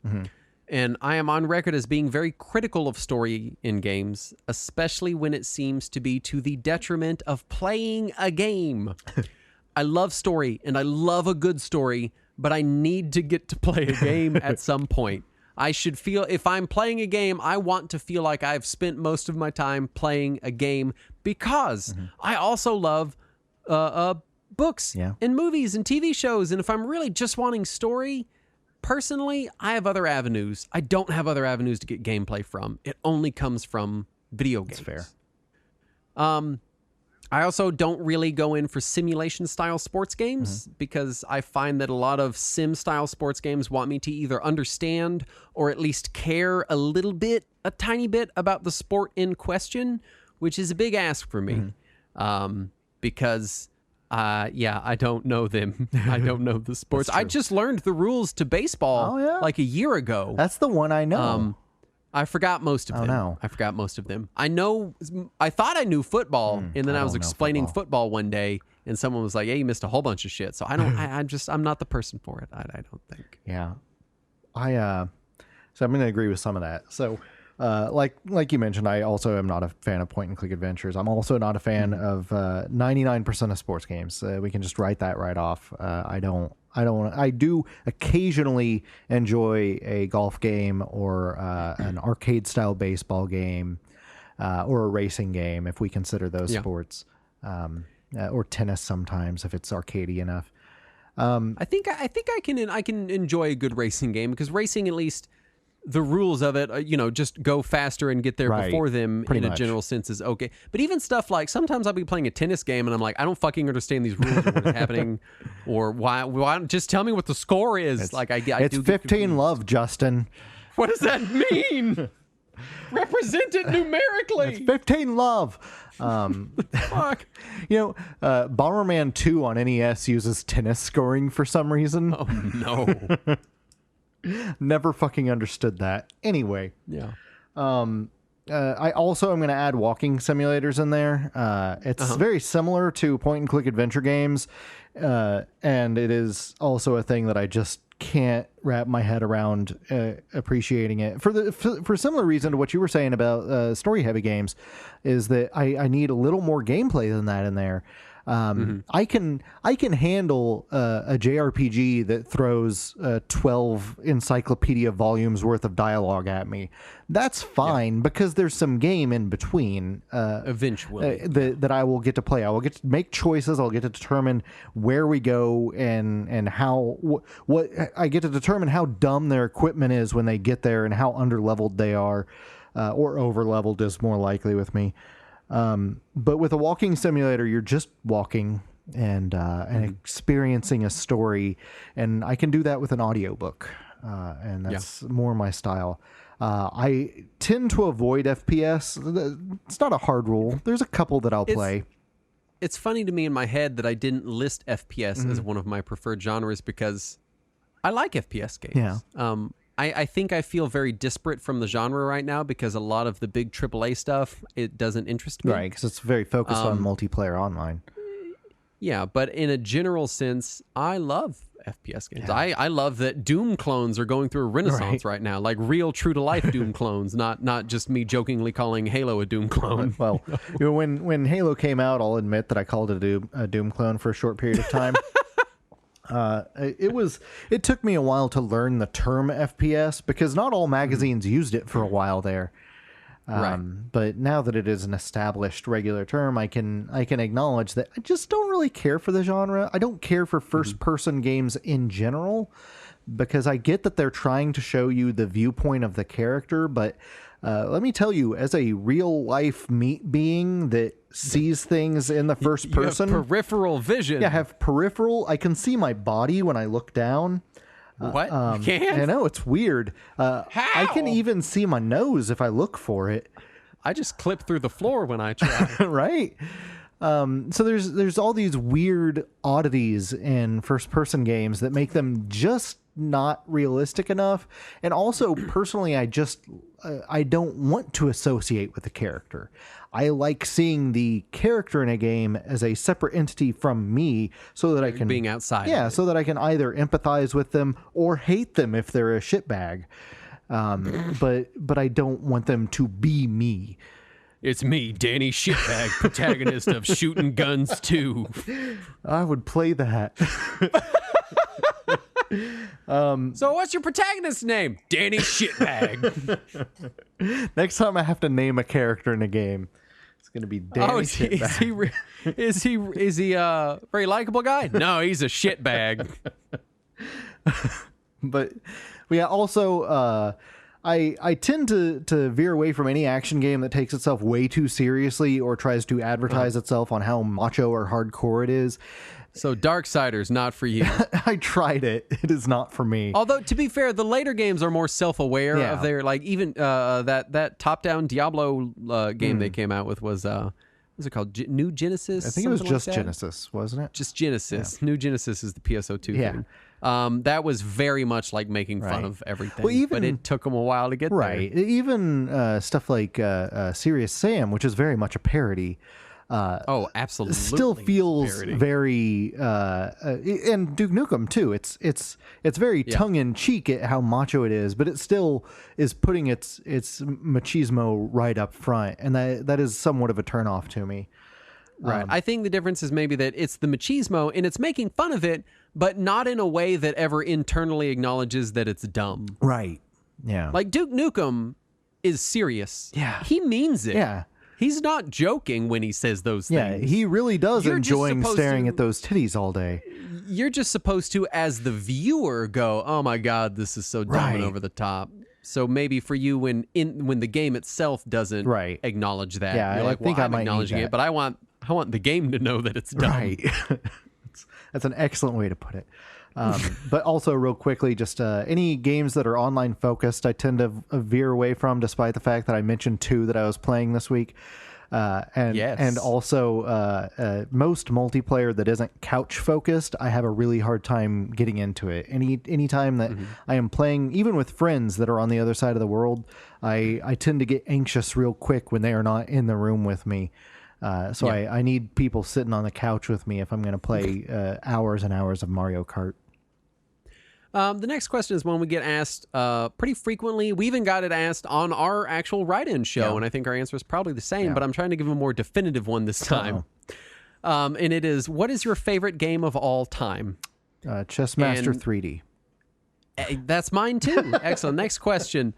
And I am on record as being very critical of story in games, especially when it seems to be to the detriment of playing a game. I love story, and I love a good story, but I need to get to play a game at some point. I should feel, if I'm playing a game, I want to feel like I've spent most of my time playing a game because I also love books and movies and TV shows. And if I'm really just wanting story, personally, I have other avenues. I don't have other avenues to get gameplay from. It only comes from video games. That's fair. I also don't really go in for simulation style sports games because I find that a lot of sim style sports games want me to either understand or at least care a tiny bit about the sport in question, which is a big ask for me. Because I don't know them. I don't know the sports. I just learned the rules to baseball like a year ago. That's the one I know. I forgot most of them. No. I forgot most of them. I thought I knew football, and then I was explaining football one day, and someone was like, "Yeah, you missed a whole bunch of shit." So I don't. I'm not the person for it. I don't think. Yeah, so I'm going to agree with some of that. So, like you mentioned, I also am not a fan of point and click adventures. I'm also not a fan of 99% of sports games. We can just write that right off. I do occasionally enjoy a golf game or an arcade style baseball game or a racing game if we consider those sports, or tennis sometimes if it's arcadey enough. I think I can enjoy a good racing game because racing, at least the rules of it, just go faster and get there before them in a general sense is okay. But even stuff like sometimes I'll be playing a tennis game and I'm like, I don't fucking understand these rules or what's happening, or why just tell me what the score is. It's 15-love, Justin. What does that mean? Represent it numerically. It's 15-love. Fuck. Bomberman 2 on NES uses tennis scoring for some reason. Oh no. Never fucking understood that. Anyway. Yeah. I also am going to add walking simulators in there. It's very similar to point and click adventure games. And it is also a thing that I just can't wrap my head around appreciating it for similar reason to what you were saying about story heavy games, is that I need a little more gameplay than that in there. I can handle a JRPG that throws 12 encyclopedia volumes worth of dialogue at me. That's fine because there's some game in between. Eventually, that I will get to play. I will get to make choices. I'll get to determine where we go and how what I get to determine how dumb their equipment is when they get there and how underleveled they are, or overleveled is more likely with me. But with a walking simulator, you're just walking and experiencing a story, and I can do that with an audiobook, and that's more my style. I tend to avoid FPS. It's not a hard rule. There's a couple that I'll play. It's funny to me in my head that I didn't list FPS as one of my preferred genres because I like FPS games. Yeah. I think I feel very disparate from the genre right now because a lot of the big AAA stuff, it doesn't interest me. Right, because it's very focused on multiplayer online. Yeah, but in a general sense, I love FPS games. Yeah. I love that Doom clones are going through a renaissance right now, like real true-to-life Doom clones, not just me jokingly calling Halo a Doom clone. Well, when Halo came out, I'll admit that I called it a Doom clone for a short period of time. It took me a while to learn the term FPS because not all magazines used it for a while there. But now that it is an established regular term, I can acknowledge that I just don't really care for the genre. I don't care for first-person games in general because I get that they're trying to show you the viewpoint of the character, but let me tell you, as a real-life meat being that sees things in the first person... You have peripheral vision. Yeah, I have peripheral. I can see my body when I look down. What? You can't? I know, it's weird. How? I can even see my nose if I look for it. I just clip through the floor when I try. Right? So there's all these weird oddities in first-person games that make them just not realistic enough. And also, personally, I don't want to associate with the character. I like seeing the character in a game as a separate entity from me so that I can... Being outside. Yeah, so that I can either empathize with them or hate them if they're a shitbag. But I don't want them to be me. It's me, Danny Shitbag, protagonist of Shooting Guns 2. I would play that. So what's your protagonist's name? Danny Shitbag. Next time I have to name a character in a game, it's going to be Danny Shitbag. Is he a very likable guy? No, he's a shitbag. But yeah, also I tend to veer away from any action game that takes itself way too seriously or tries to advertise itself on how macho or hardcore it is. So Darksiders, not for you. I tried it. It is not for me. Although, to be fair, the later games are more self-aware of their, like, even that top-down Diablo game they came out with was it called? New Genesis? I think it was just like Genesis, wasn't it? Just Genesis. Yeah. New Genesis is the PSO2 thing. That was very much like making fun of everything. Well, but it took them a while to get there. Right. Even stuff like Serious Sam, which is very much a parody. Absolutely. Still feels very, and Duke Nukem too. It's very tongue in cheek at how macho it is, but it still is putting its machismo right up front, and that is somewhat of a turnoff to me. Right. I think the difference is maybe that it's the machismo and it's making fun of it, but not in a way that ever internally acknowledges that it's dumb. Right. Yeah. Like Duke Nukem is serious. Yeah. He means it. Yeah. He's not joking when he says those things. Yeah, he really does enjoy staring at those titties all day. You're just supposed to, as the viewer, go, "Oh my God, this is so dumb and over the top." So maybe for you, when the game itself doesn't acknowledge that, you're like, "Well, I'm acknowledging it, but I want the game to know that it's dumb." Right. That's an excellent way to put it. But also, real quickly, just any games that are online focused, I tend to veer away from, despite the fact that I mentioned 2 that I was playing this week. And also most multiplayer that isn't couch focused, I have a really hard time getting into it. Any time that I am playing, even with friends that are on the other side of the world, I tend to get anxious real quick when they are not in the room with me. I need people sitting on the couch with me if I'm going to play hours and hours of Mario Kart. The next question is one we get asked pretty frequently. We even got it asked on our actual write-in show, and I think our answer is probably the same, but I'm trying to give a more definitive one this time. And it is, what is your favorite game of all time? Chess Master 3D. That's mine too. Excellent. Next question.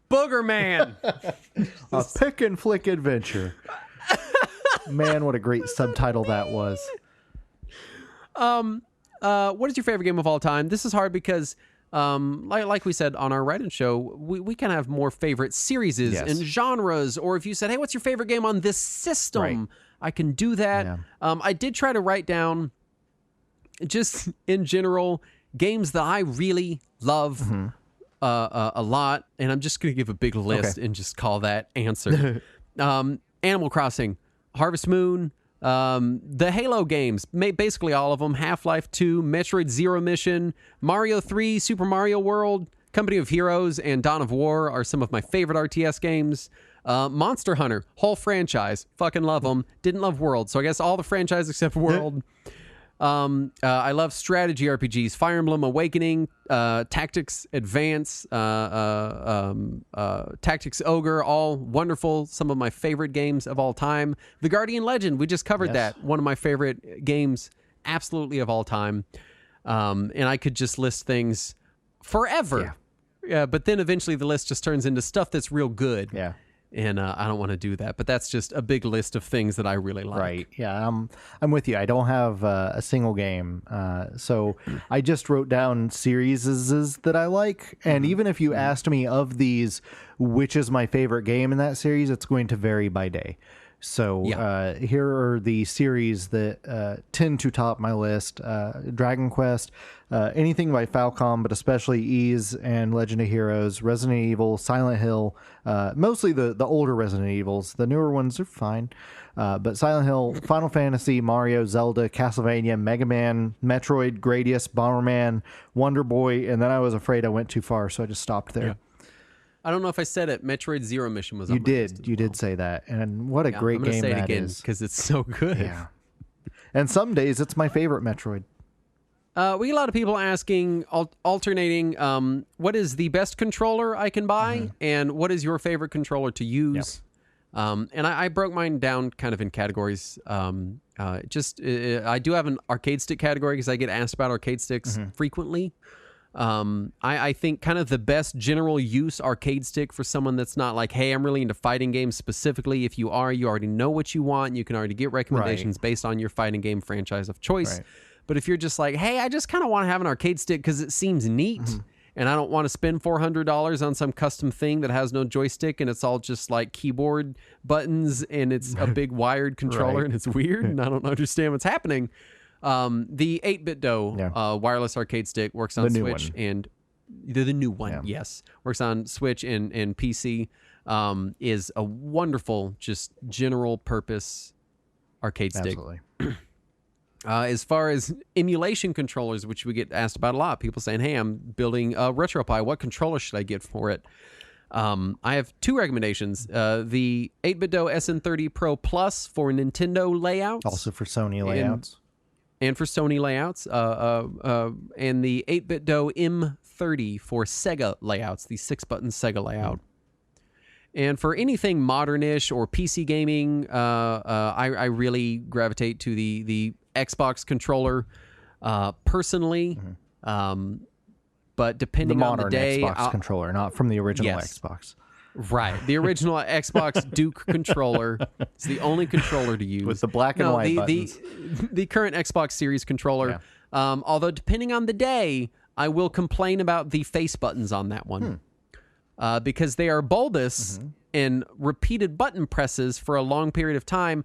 Booger Man. A pick and flick adventure. Man, what a great subtitle that was. What is your favorite game of all time? This is hard because, like we said on our write-in show, we can have more favorite series and genres. Or if you said, "Hey, what's your favorite game on this system?" I can do that. Yeah. I did try to write down, just in general, games that I really love a lot, and I'm just going to give a big list and just call that answer. Animal Crossing, Harvest Moon. The Halo games, basically all of them, Half-Life 2, Metroid Zero Mission, Mario 3, Super Mario World, Company of Heroes, and Dawn of War are some of my favorite RTS games. Monster Hunter, whole franchise, fucking love them. Didn't love World, so I guess all the franchise except World. I love strategy RPGs, Fire Emblem Awakening, Tactics Advance, Tactics Ogre, all wonderful. Some of my favorite games of all time. The Guardian Legend, we just covered that. One of my favorite games, absolutely of all time. And I could just list things forever. But then eventually the list just turns into stuff that's real good. Yeah. And I don't want to do that, but that's just a big list of things that I really like. Right. Yeah. I'm with you. I don't have a single game. So I just wrote down series that I like. And even if you asked me of these, which is my favorite game in that series, it's going to vary by day. So here are the series that tend to top my list. Dragon Quest, anything by Falcom, but especially Ys and Legend of Heroes, Resident Evil, Silent Hill, mostly the older Resident Evils. The newer ones are fine. But Silent Hill, Final Fantasy, Mario, Zelda, Castlevania, Mega Man, Metroid, Gradius, Bomberman, Wonder Boy, and then I was afraid I went too far, so I just stopped there. Yeah. I don't know if I said it. Metroid Zero Mission was on You did. You did say that. And what a great game that is. I'm going to say it again because it's so good. Yeah. And some days it's my favorite Metroid. We get a lot of people asking, alternating, what is the best controller I can buy? And what is your favorite controller to use? Yep. And I broke mine down kind of in categories. I do have an arcade stick category because I get asked about arcade sticks frequently. I think kind of the best general use arcade stick for someone that's not like, hey, I'm really into fighting games specifically. If you are, you already know what you want. You can already get recommendations based on your fighting game franchise of choice. Right. But if you're just like, hey, I just kind of want to have an arcade stick because it seems neat, and I don't want to spend $400 on some custom thing that has no joystick and it's all just like keyboard buttons and it's a big wired controller and it's weird and I don't understand what's happening. The 8BitDo wireless arcade stick works on Switch and the new one, yes, works on Switch and PC. Is a wonderful, just general purpose arcade stick. Absolutely. As far as emulation controllers, which we get asked about a lot, people saying, hey, I'm building a RetroPie. What controller should I get for it? I have two recommendations. The 8BitDo SN30 Pro Plus for Nintendo layouts. Also for Sony layouts. And for Sony layouts. And the 8BitDo M30 for Sega layouts, the 6-button Sega layout. And for anything modern-ish or PC gaming, I really gravitate to the Xbox controller personally. But depending on the day... The modern Xbox controller, not from the original Xbox. Right. The original Xbox Duke controller. It's the only controller to use. With the black and white buttons. The current Xbox Series controller. Yeah. Although depending on the day, I will complain about the face buttons on that one. Because they are bulbous and repeated button presses for a long period of time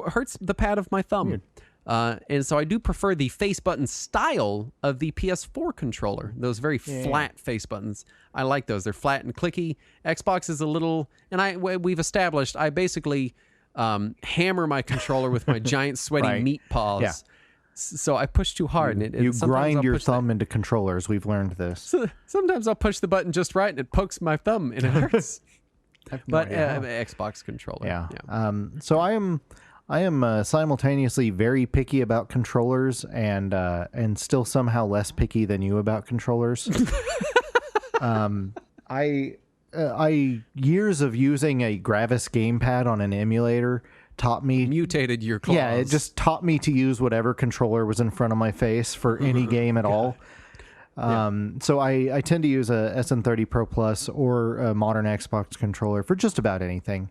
hurts the pad of my thumb. And so I do prefer the face button style of the PS4 controller. Those very flat face buttons. I like those. They're flat and clicky. Xbox is a little... And we've established I basically hammer my controller with my giant sweaty meat paws. Yeah. So I push too hard. And you grind your thumb into controllers. We've learned this. So sometimes I'll push the button just right and it pokes my thumb and it hurts. But Xbox controller. Yeah. So I am simultaneously very picky about controllers and still somehow less picky than you about controllers. I years of using a Gravis gamepad on an emulator taught me... Mutated your claws. Yeah, it just taught me to use whatever controller was in front of my face for any game at all. So I tend to use a SN30 Pro Plus or a modern Xbox controller for just about anything.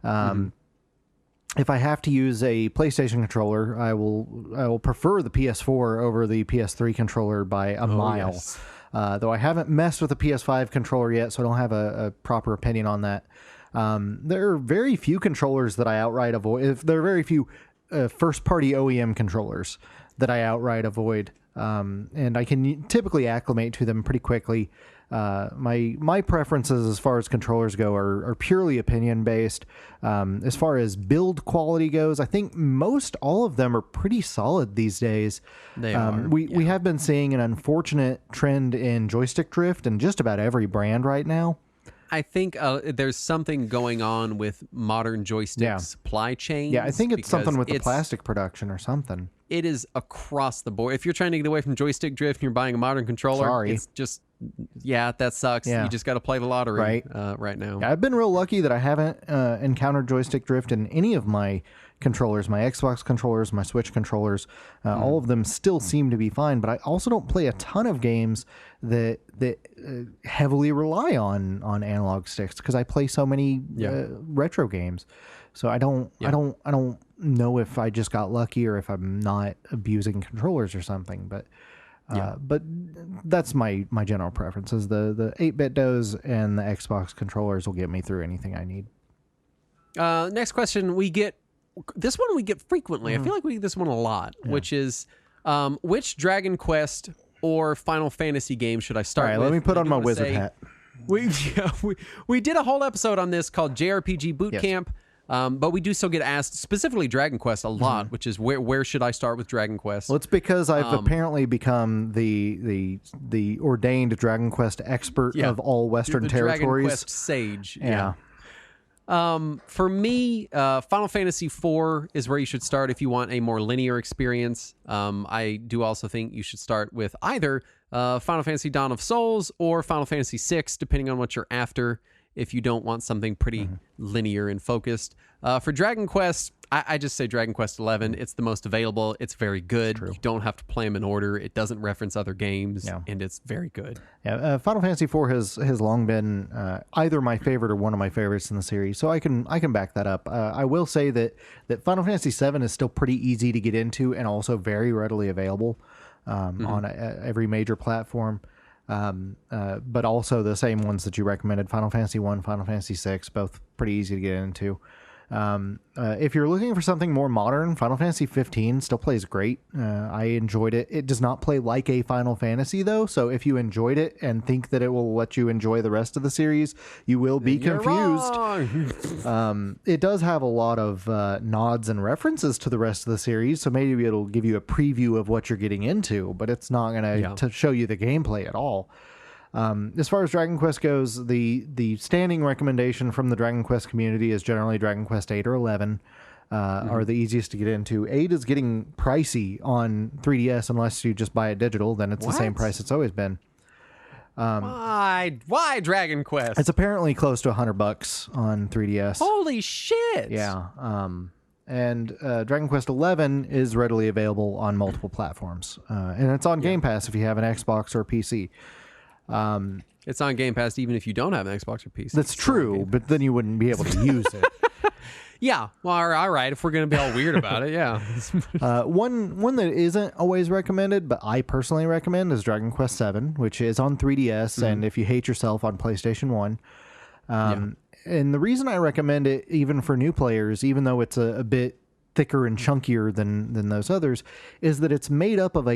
If I have to use a PlayStation controller, I will prefer the PS4 over the PS3 controller by a mile. Yes. Though I haven't messed with the PS5 controller yet, so I don't have a proper opinion on that. There are very few controllers that I outright avoid. There are very few first-party OEM controllers that I outright avoid, and I can typically acclimate to them pretty quickly. My preferences as far as controllers go are purely opinion-based. As far as build quality goes, I think most all of them are pretty solid these days. They are. We have been seeing an unfortunate trend in joystick drift in just about every brand right now. I think there's something going on with modern joystick supply chains. Yeah, I think it's something with the plastic production or something. It is across the board. If you're trying to get away from joystick drift and you're buying a modern controller, it's just, that sucks. Yeah. You just got to play the lottery right now. Yeah, I've been real lucky that I haven't encountered joystick drift in any of my controllers, my Xbox controllers, my Switch controllers. All of them still seem to be fine, but I also don't play a ton of games that heavily rely on analog sticks because I play so many retro games. So I don't know if I just got lucky or if I'm not abusing controllers or something, but that's my general preference is the 8BitDos and the Xbox controllers will get me through anything I need. Next question we get frequently. I feel like we get this one a lot, which is which Dragon Quest or Final Fantasy game should I start with? All right, let me put on my wizard hat. We did a whole episode on this called JRPG Boot Camp. But we do still get asked specifically Dragon Quest a lot, which is where should I start with Dragon Quest? Well, it's because I've apparently become the ordained Dragon Quest expert of all Western territories. Dragon Quest sage. Yeah. For me, Final Fantasy IV is where you should start if you want a more linear experience. I do also think you should start with either Final Fantasy Dawn of Souls or Final Fantasy VI, depending on what you're after. if you don't want something pretty linear and focused. For Dragon Quest, I just say Dragon Quest 11. It's the most available. It's very good. You don't have to play them in order. It doesn't reference other games, and it's very good. Yeah, Final Fantasy IV has long been either my favorite or one of my favorites in the series, so I can back that up. I will say that Final Fantasy VII is still pretty easy to get into and also very readily available on every major platform. But also the same ones that you recommended, Final Fantasy 1, Final Fantasy 6, both pretty easy to get into. If you're looking for something more modern, Final Fantasy 15 still plays great. I enjoyed it. It does not play like a Final Fantasy though, so if you enjoyed it and think that it will let you enjoy the rest of the series, you will be confused. It does have a lot of nods and references to the rest of the series, so maybe it'll give you a preview of what you're getting into, but it's not going to show you the gameplay at all. As far as Dragon Quest goes, the standing recommendation from the Dragon Quest community is generally Dragon Quest 8 or 11 are the easiest to get into. 8 is getting pricey on 3DS unless you just buy it digital. Then it's the same price it's always been. Why Dragon Quest? It's apparently close to $100 on 3DS. Holy shit! Yeah. And Dragon Quest 11 is readily available on multiple platforms. And it's on Game Pass if you have an Xbox or a PC. It's on Game Pass even if you don't have an Xbox or PC. That's true, but then you wouldn't be able to use it. Yeah, well, all right. If we're going to be all weird about it, yeah. One that isn't always recommended, but I personally recommend is Dragon Quest 7, which is on 3DS, and if you hate yourself, on PlayStation 1. And the reason I recommend it, even for new players, even though it's a bit thicker and chunkier than those others, is that it's made up of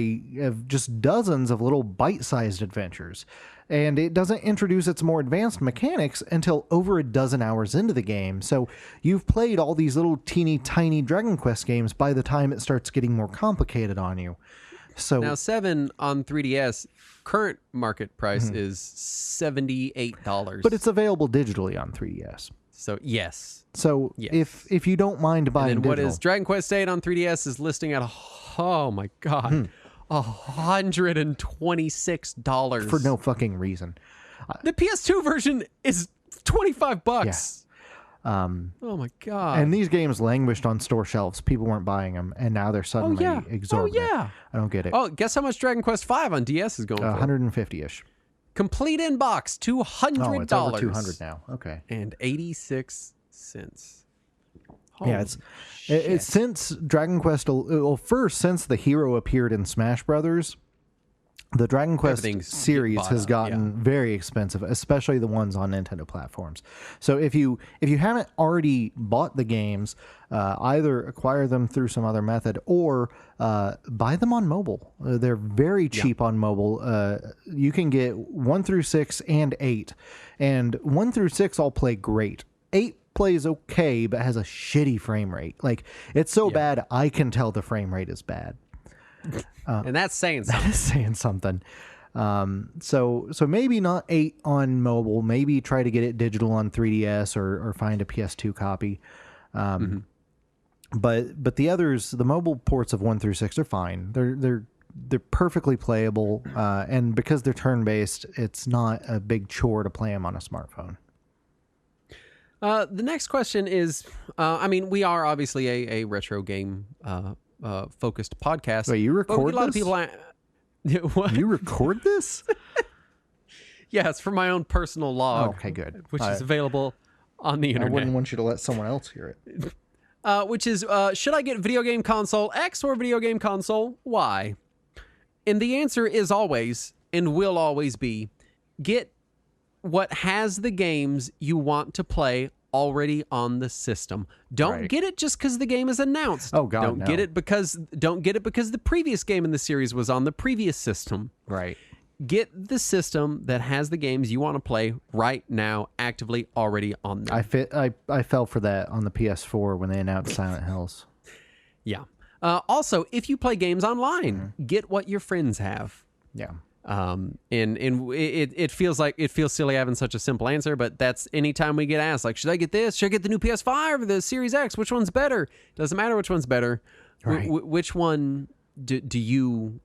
just dozens of little bite-sized adventures, and it doesn't introduce its more advanced mechanics until over a dozen hours into the game. So you've played all these little teeny tiny Dragon Quest games by the time it starts getting more complicated on you. So now 7 on 3DS current market price is $78, but it's available digitally on 3DS. So yes. So if you don't mind buying and digital, what is Dragon Quest 8 on 3DS is listing at oh my god, $126 for no fucking reason. The PS2 version is $25. Yeah. Oh my god! And these games languished on store shelves. People weren't buying them, and now they're suddenly exorbitant. Oh yeah, I don't get it. Oh, guess how much Dragon Quest 5 on DS is going for? 150-ish. Complete in box, $200. Oh, it's over 200 now. Okay, and 86 cents. Yeah, it's since Dragon Quest. Well, first since the hero appeared in Smash Brothers, the Dragon Quest series has gotten very expensive, especially the ones on Nintendo platforms. So if you haven't already bought the games, either acquire them through some other method or buy them on mobile. They're very cheap on mobile. You can get 1 through 6 and 8, and 1 through 6 all play great. 8 plays okay, but has a shitty frame rate. Like, it's so bad I can tell the frame rate is bad. And that's saying something. That is saying something. So maybe not 8 on mobile. Maybe try to get it digital on 3DS or find a PS2 copy. But the others, the mobile ports of 1 through 6 are fine. They're perfectly playable, and because they're turn-based, it's not a big chore to play them on a smartphone. The next question is, I mean, we are obviously a retro game focused podcast. Wait, you record a lot this? of people. What? You record this? Yeah, it's from my own personal log. Oh, okay, good. Which is available on the internet. I wouldn't want you to let someone else hear it. Which is, should I get video game console X or video game console Y? And the answer is always, and will always be, get what has the games you want to play already on the system. Don't get it just because the game is announced. Oh god, don't get it because the previous game in the series was on the previous system. Right. Get the system that has the games you want to play right now, actively already on there. I fell for that on the PS4 when they announced Silent Hills. Yeah. Also, if you play games online, get what your friends have. Yeah. And it feels silly having such a simple answer, but that's anytime we get asked, like, should I get this? Should I get the new PS5 or the Series X? Which one's better? Doesn't matter which one's better. Right. Which one do you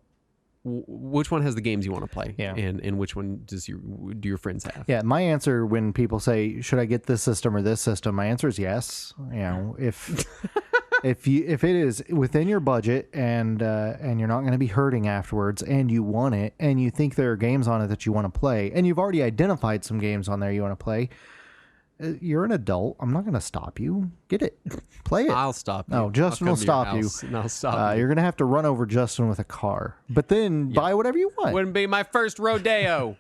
which one has the games you want to play, Yeah. and which one do your friends have? Yeah, my answer when people say, should I get this system or this system, my answer is yes. You know, if if it is within your budget and you're not going to be hurting afterwards and you want it and you think there are games on it that you want to play and you've already identified some games on there you want to play, you're an adult. I'm not going to stop you. Get it. Play it. I'll stop you. No, Justin will stop you. And I'll stop you. You're going to have to run over Justin with a car. But then buy whatever you want. Wouldn't be my first rodeo.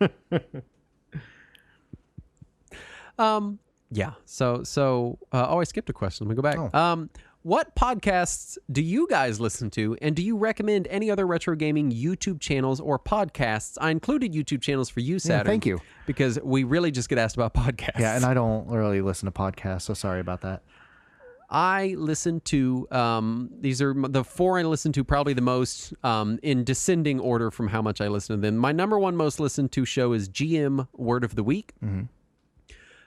Yeah. So I skipped a question. Let me go back. Oh. What podcasts do you guys listen to, and do you recommend any other retro gaming YouTube channels or podcasts? I included YouTube channels for you, Saturn. Thank you. Because we really just get asked about podcasts. Yeah, and I don't really listen to podcasts, so sorry about that. I listen to, these are the four I listen to probably the most in descending order from how much I listen to them. My number one most listened to show is GM Word of the Week. Mm-hmm.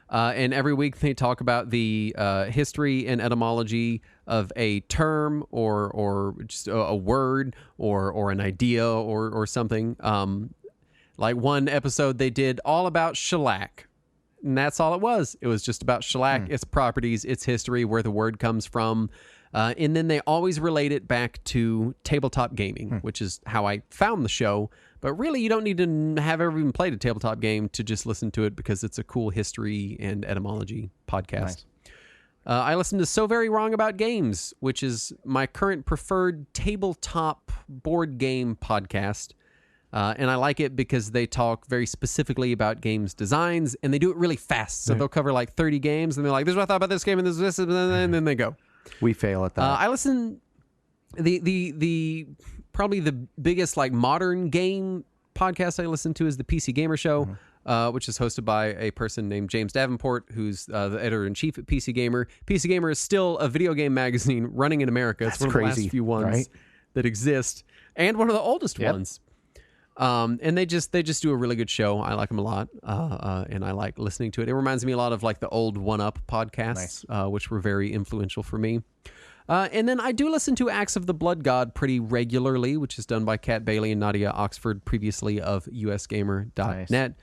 And every week they talk about the history and etymology of a term or just a word or an idea or something. Like one episode they did all about shellac. And that's all it was. It was just about shellac, its properties, its history, where the word comes from. And then they always relate it back to tabletop gaming, which is how I found the show. But really, you don't need to have ever even played a tabletop game to just listen to it because it's a cool history and etymology podcast. Nice. I listen to So Very Wrong About Games, which is my current preferred tabletop board game podcast. And I like it because they talk very specifically about games designs, and they do it really fast. So they'll cover like 30 games, and they're like, this is what I thought about this game, and this, and then they go. We fail at that. I listen... The probably the biggest like modern game podcast I listen to is the PC Gamer Show, which is hosted by a person named James Davenport, who's the editor-in-chief at PC Gamer. PC Gamer is still a video game magazine running in America. It's one of the last few ones that exist, and one of the oldest ones. And they just do a really good show. I like them a lot, and I like listening to it. It reminds me a lot of like the old One Up podcasts, which were very influential for me. And then I do listen to Acts of the Blood God pretty regularly, which is done by Kat Bailey and Nadia Oxford, previously of usgamer.net.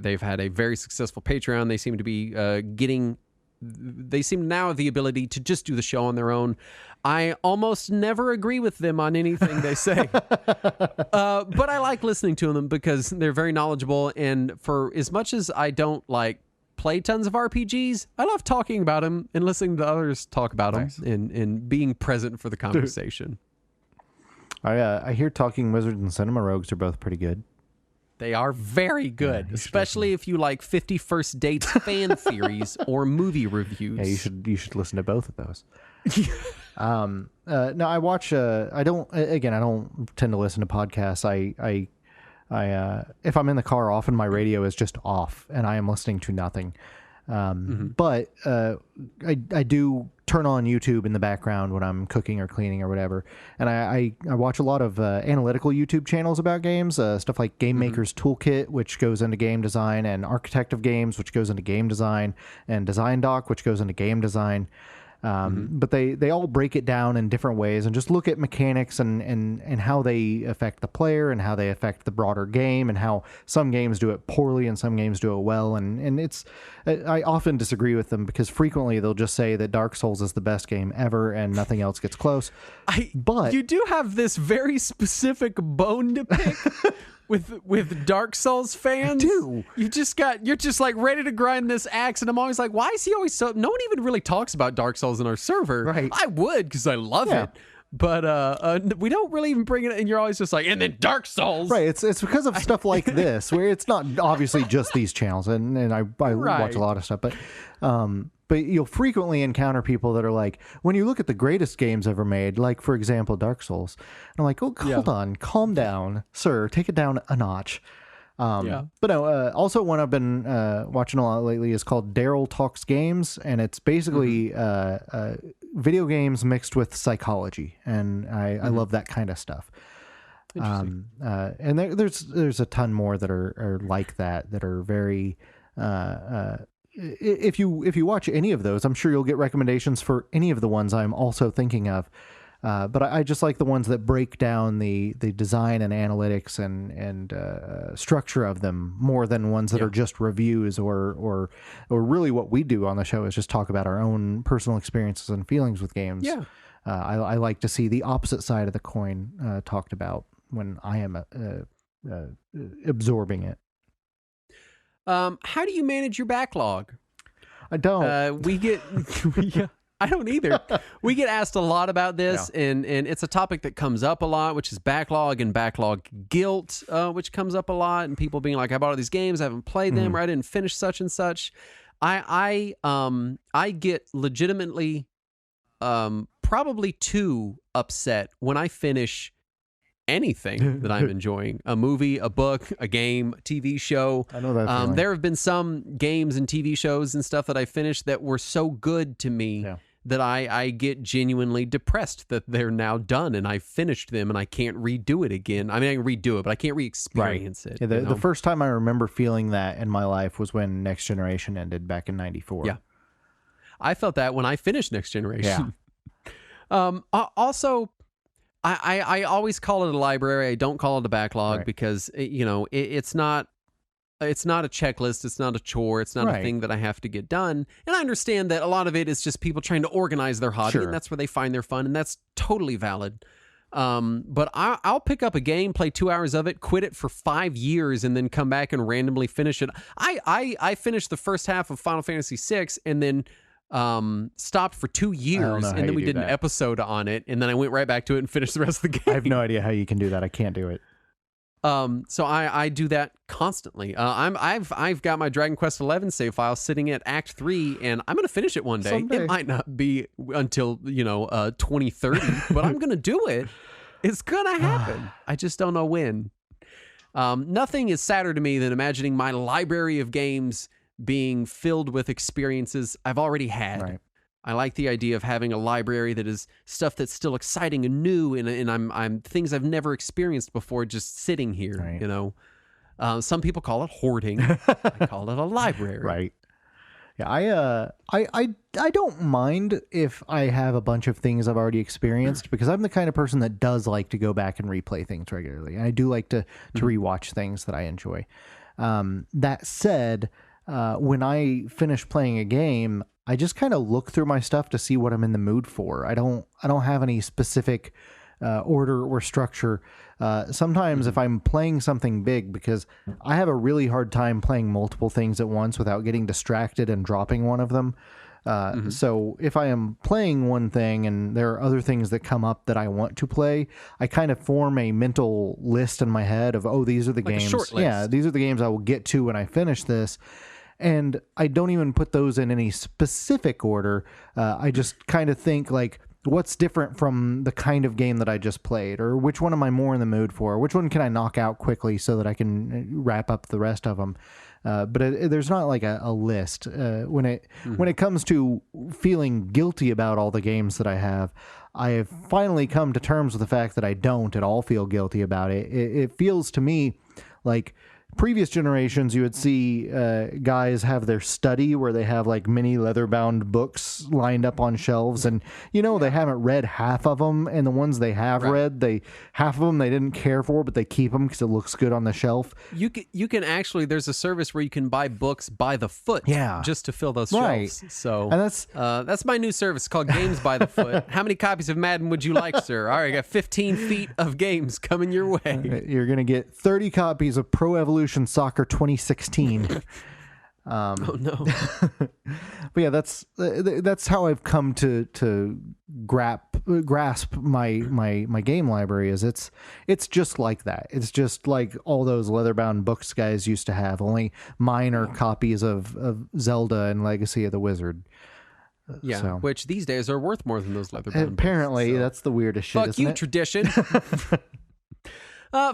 They've had a very successful Patreon. They seem to be they seem now have the ability to just do the show on their own. I almost never agree with them on anything they say. But I like listening to them because they're very knowledgeable. And for as much as I don't like play tons of RPGs, I love talking about them and listening to others talk about them and being present for the conversation. I hear Talking Wizards and Cinema Rogues are both pretty good. They are very good, especially if you like 50 First Dates fan theories or movie reviews. Yeah, you should listen to both of those. No, I watch. I don't tend to listen to podcasts. I if I'm in the car, often my radio is just off and I am listening to nothing. But I do turn on YouTube in the background when I'm cooking or cleaning or whatever. And I watch a lot of analytical YouTube channels about games, stuff like Game Maker's Toolkit, which goes into game design, and Architect of Games, which goes into game design, and Design Doc, which goes into game design. But they all break it down in different ways and just look at mechanics and how they affect the player and how they affect the broader game and how some games do it poorly and some games do it well. And it's, I often disagree with them because frequently they'll just say that Dark Souls is the best game ever and nothing else gets close. But you do have this very specific bone to pick with Dark Souls fans. I do. You're just like ready to grind this axe, and I'm always like, why is he always so? No one even really talks about Dark Souls in our server. Right. I would because I love it. But we don't really even bring it, and you're always just like, and then Dark Souls. Right, it's because of stuff like this, where it's not obviously just these channels, and I watch a lot of stuff, but you'll frequently encounter people that are like, when you look at the greatest games ever made, like, for example, Dark Souls, and I'm like, oh, hold on, calm down, sir, take it down a notch. But no, also one I've been watching a lot lately is called Daryl Talks Games, and it's basically video games mixed with psychology, and I love that kind of stuff. And there's a ton more that are like that are very if you watch any of those, I'm sure you'll get recommendations for any of the ones I'm also thinking of. But I just like the ones that break down the design and analytics and structure of them more than ones that are just reviews or really what we do on the show is just talk about our own personal experiences and feelings with games. Yeah. I like to see the opposite side of the coin talked about when I am absorbing it. How do you manage your backlog? I don't. We get... I don't either. We get asked a lot about this, and it's a topic that comes up a lot, which is backlog and backlog guilt, which comes up a lot, and people being like, I bought all these games, I haven't played them, or I didn't finish such and such. I get legitimately probably too upset when I finish anything that I'm enjoying. A movie, a book, a game, a TV show. I know that. There have been some games and TV shows and stuff that I finished that were so good to me that I get genuinely depressed that they're now done and I finished them and I can't redo it again. I mean, I can redo it, but I can't re-experience it. Yeah, the first time I remember feeling that in my life was when Next Generation ended back in 94. Yeah. I felt that when I finished Next Generation. Yeah. Also, I always call it a library. I don't call it a backlog because, it's not a checklist. It's not a chore. It's not a thing that I have to get done. And I understand that a lot of it is just people trying to organize their hobby, and that's where they find their fun, and that's totally valid. But I'll pick up a game, play 2 hours of it, quit it for 5 years, and then come back and randomly finish it. I finished the first half of Final Fantasy VI, and then stopped for 2 years, and then we did an episode on it, and then I went right back to it and finished the rest of the game. I have no idea how you can do that. I can't do it. So I do that constantly. I've got my Dragon Quest XI save file sitting at Act 3, and I'm gonna finish it one day. Someday. It might not be until 2030, but I'm gonna do it. It's gonna happen. I just don't know when. Nothing is sadder to me than imagining my library of games being filled with experiences I've already had. Right. I like the idea of having a library that is stuff that's still exciting and new, and I'm things I've never experienced before just sitting here. Right. Some people call it hoarding. I call it a library. Right. Yeah. I don't mind if I have a bunch of things I've already experienced because I'm the kind of person that does like to go back and replay things regularly. And I do like to rewatch things that I enjoy. That said, when I finish playing a game, I just kind of look through my stuff to see what I'm in the mood for. I don't have any specific order or structure. Sometimes if I'm playing something big, because I have a really hard time playing multiple things at once without getting distracted and dropping one of them. So if I am playing one thing and there are other things that come up that I want to play, I kind of form a mental list in my head of, these are the games. A short list. Yeah, these are the games I will get to when I finish this. And I don't even put those in any specific order. I just kind of think like, what's different from the kind of game that I just played, or which one am I more in the mood for? Which one can I knock out quickly so that I can wrap up the rest of them? But there's not like a list. When it comes to feeling guilty about all the games that I have finally come to terms with the fact that I don't at all feel guilty about it. It feels to me like previous generations, you would see guys have their study where they have like mini leather-bound books lined up on shelves, and they haven't read half of them, and the ones they have read, half of them they didn't care for, but they keep them because it looks good on the shelf. You can actually, there's a service where you can buy books by the foot, just to fill those shelves. So, and that's my new service called Games by the Foot. How many copies of Madden would you like, sir? All right, I got 15 feet of games coming your way. You're gonna get 30 copies of Pro Evolution Soccer 2016. Oh no! But yeah, that's how I've come to grasp my game library. Is it's just like that. It's just like all those leather-bound books guys used to have. Only mine are copies of Zelda and Legacy of the Wizard. Yeah, which these days are worth more than those leather-bound apparently, books, that's the weirdest shit. Fuck you, tradition.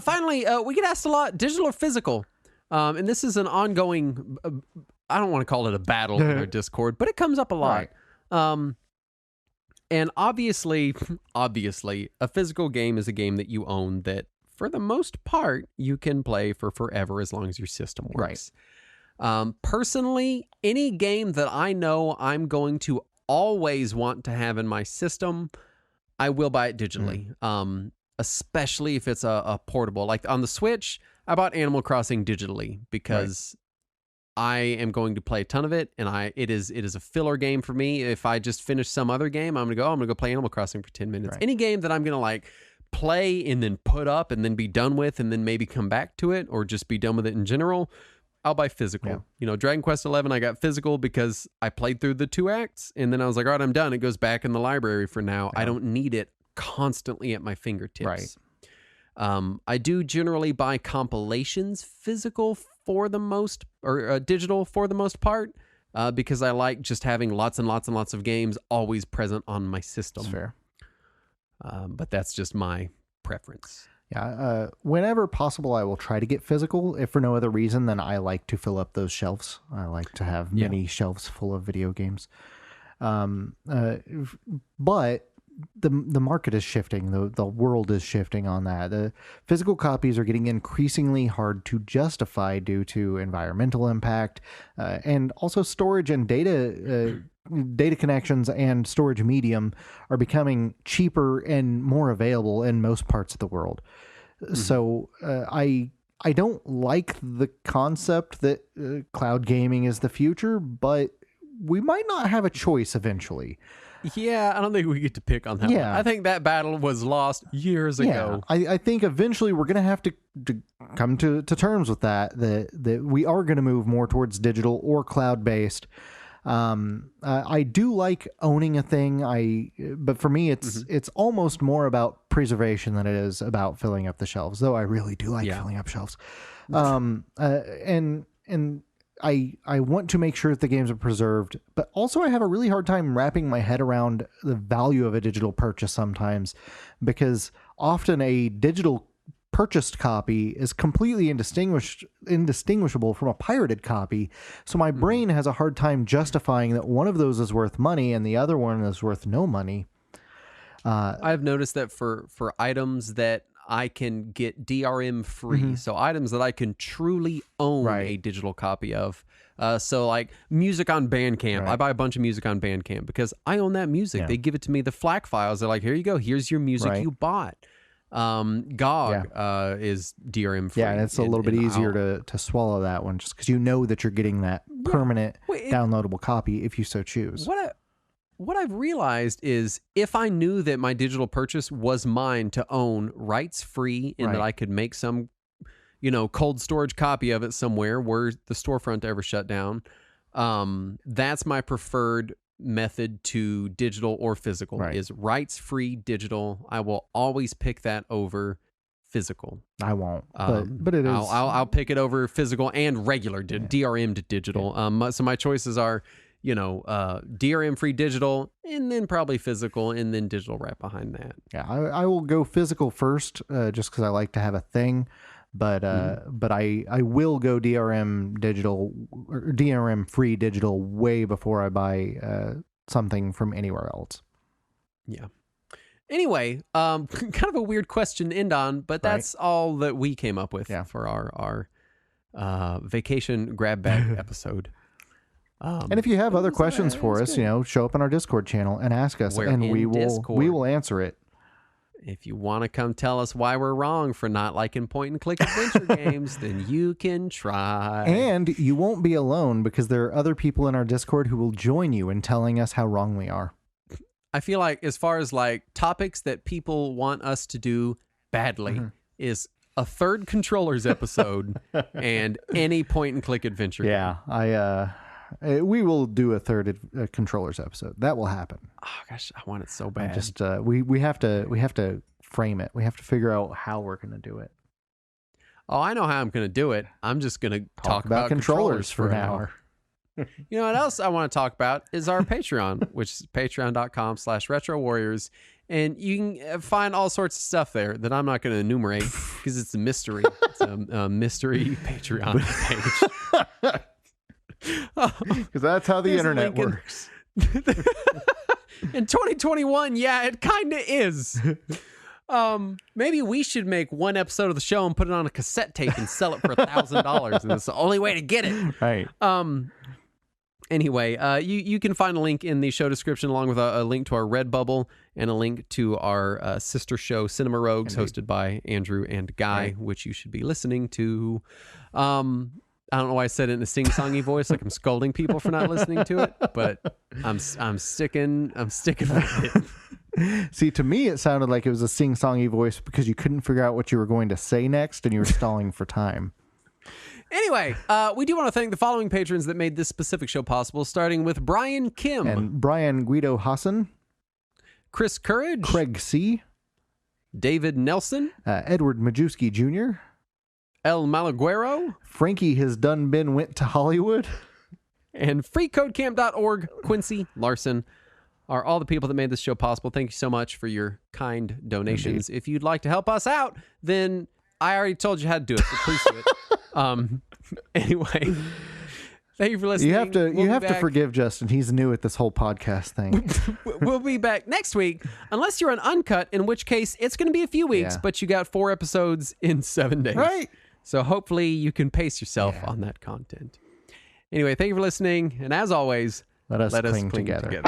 Finally, we get asked a lot, digital or physical? And this is an ongoing, I don't want to call it a battle in our Discord, but it comes up a lot. Right. And obviously, a physical game is a game that you own that, for the most part, you can play for forever as long as your system works. Right. Personally, any game that I know I'm going to always want to have in my system, I will buy it digitally. Especially if it's a portable. Like on the Switch, I bought Animal Crossing digitally because I am going to play a ton of it, and it is a filler game for me. If I just finish some other game, I'm gonna go play Animal Crossing for 10 minutes. Any game that I'm gonna like play and then put up and then be done with and then maybe come back to it or just be done with it in general, I'll buy physical. Yeah. You know, Dragon Quest 11, I got physical because I played through the 2 acts, and then I was like, all right, I'm done. It goes back in the library for now. Yeah. I don't need it constantly at my fingertips. Right. I do generally buy compilations physical for the most, or digital for the most part, because I like just having lots and lots and lots of games always present on my system. That's fair. But that's just my preference. Yeah. Whenever possible, I will try to get physical, if for no other reason than I like to fill up those shelves. I like to have many shelves full of video games. But the market is shifting. The world is shifting on that. The physical copies are getting increasingly hard to justify due to environmental impact, and also storage and data connections and storage medium are becoming cheaper and more available in most parts of the world. Mm-hmm. So I don't like the concept that cloud gaming is the future, but we might not have a choice eventually. Yeah, I don't think we get to pick on that one. I think that battle was lost years ago. I think eventually we're going to have to come to terms with that we are going to move more towards digital or cloud-based. I do like owning a thing, but for me, it's almost more about preservation than it is about filling up the shelves, though I really do like filling up shelves. And I want to make sure that the games are preserved, but also I have a really hard time wrapping my head around the value of a digital purchase sometimes, because often a digital purchased copy is completely indistinguishable from a pirated copy. So my brain has a hard time justifying that one of those is worth money and the other one is worth no money. I've noticed that for items that I can get DRM free. So items that I can truly own a digital copy of. So like music on Bandcamp. I buy a bunch of music on Bandcamp because I own that music. They give it to me, the FLAC files. They're like, here you go. Here's your music you bought. GOG is DRM free. Yeah, and it's a little bit easier to swallow that one just because you know that you're getting that permanent downloadable copy if you so choose. What I've realized is if I knew that my digital purchase was mine to own rights free and that I could make some, cold storage copy of it somewhere where the storefront ever shut down, that's my preferred method to digital or physical is rights free digital. I will always pick that over physical. I won't, but it is. I'll pick it over physical and regular DRM'd digital. So my choices are, DRM free digital, and then probably physical, and then digital right behind that. Yeah, I will go physical first, just because I like to have a thing. But I will go DRM digital or DRM free digital way before I buy something from anywhere else. Yeah. Anyway, kind of a weird question to end on, but that's all that we came up with for our vacation grab bag episode. And if you have other questions for us, show up on our Discord channel and ask us, and we will answer it. If you want to come tell us why we're wrong for not liking point and click adventure games, then you can try. And you won't be alone, because there are other people in our Discord who will join you in telling us how wrong we are. I feel like as far as like topics that people want us to do badly is a third Controllers episode and any point and click adventure game. We will do a third Controllers episode. That will happen. Oh gosh, I want it so bad. Just we have to frame it. We have to figure out how we're going to do it. Oh, I know how I'm going to do it. I'm just going to talk about controllers for an hour. You know what else I want to talk about is our Patreon, which is patreon.com/Retro Warriors. And you can find all sorts of stuff there that I'm not going to enumerate because it's a mystery. It's a mystery Patreon page. Because that's how the internet works. In 2021, it kind of is. Maybe we should make one episode of the show and put it on a cassette tape and sell it for $1,000, and it's the only way to get it. Right. Anyway, you can find a link in the show description along with a link to our Redbubble and a link to our sister show, Cinema Rogues, hosted by Andrew and Guy, which you should be listening to. I don't know why I said it in a sing-songy voice, like I'm scolding people for not listening to it, but I'm sticking with it. See, to me, it sounded like it was a sing-songy voice because you couldn't figure out what you were going to say next, and you were stalling for time. Anyway, we do want to thank the following patrons that made this specific show possible, starting with Brian Kim. And Brian Guido Hassan. Chris Courage. Craig C. David Nelson. Edward Majewski Jr. El Malaguero. Frankie has done been went to Hollywood. And freecodecamp.org, Quincy Larson, are all the people that made this show possible. Thank you so much for your kind donations. Indeed. If you'd like to help us out, then I already told you how to do it, so please do it. Anyway, thank you for listening. You have to forgive Justin. He's new at this whole podcast thing. We'll be back next week, unless you're on Uncut, in which case it's going to be a few weeks, but you got 4 episodes in 7 days. Right. So hopefully you can pace yourself on that content. Anyway, thank you for listening. And as always, let us cling together.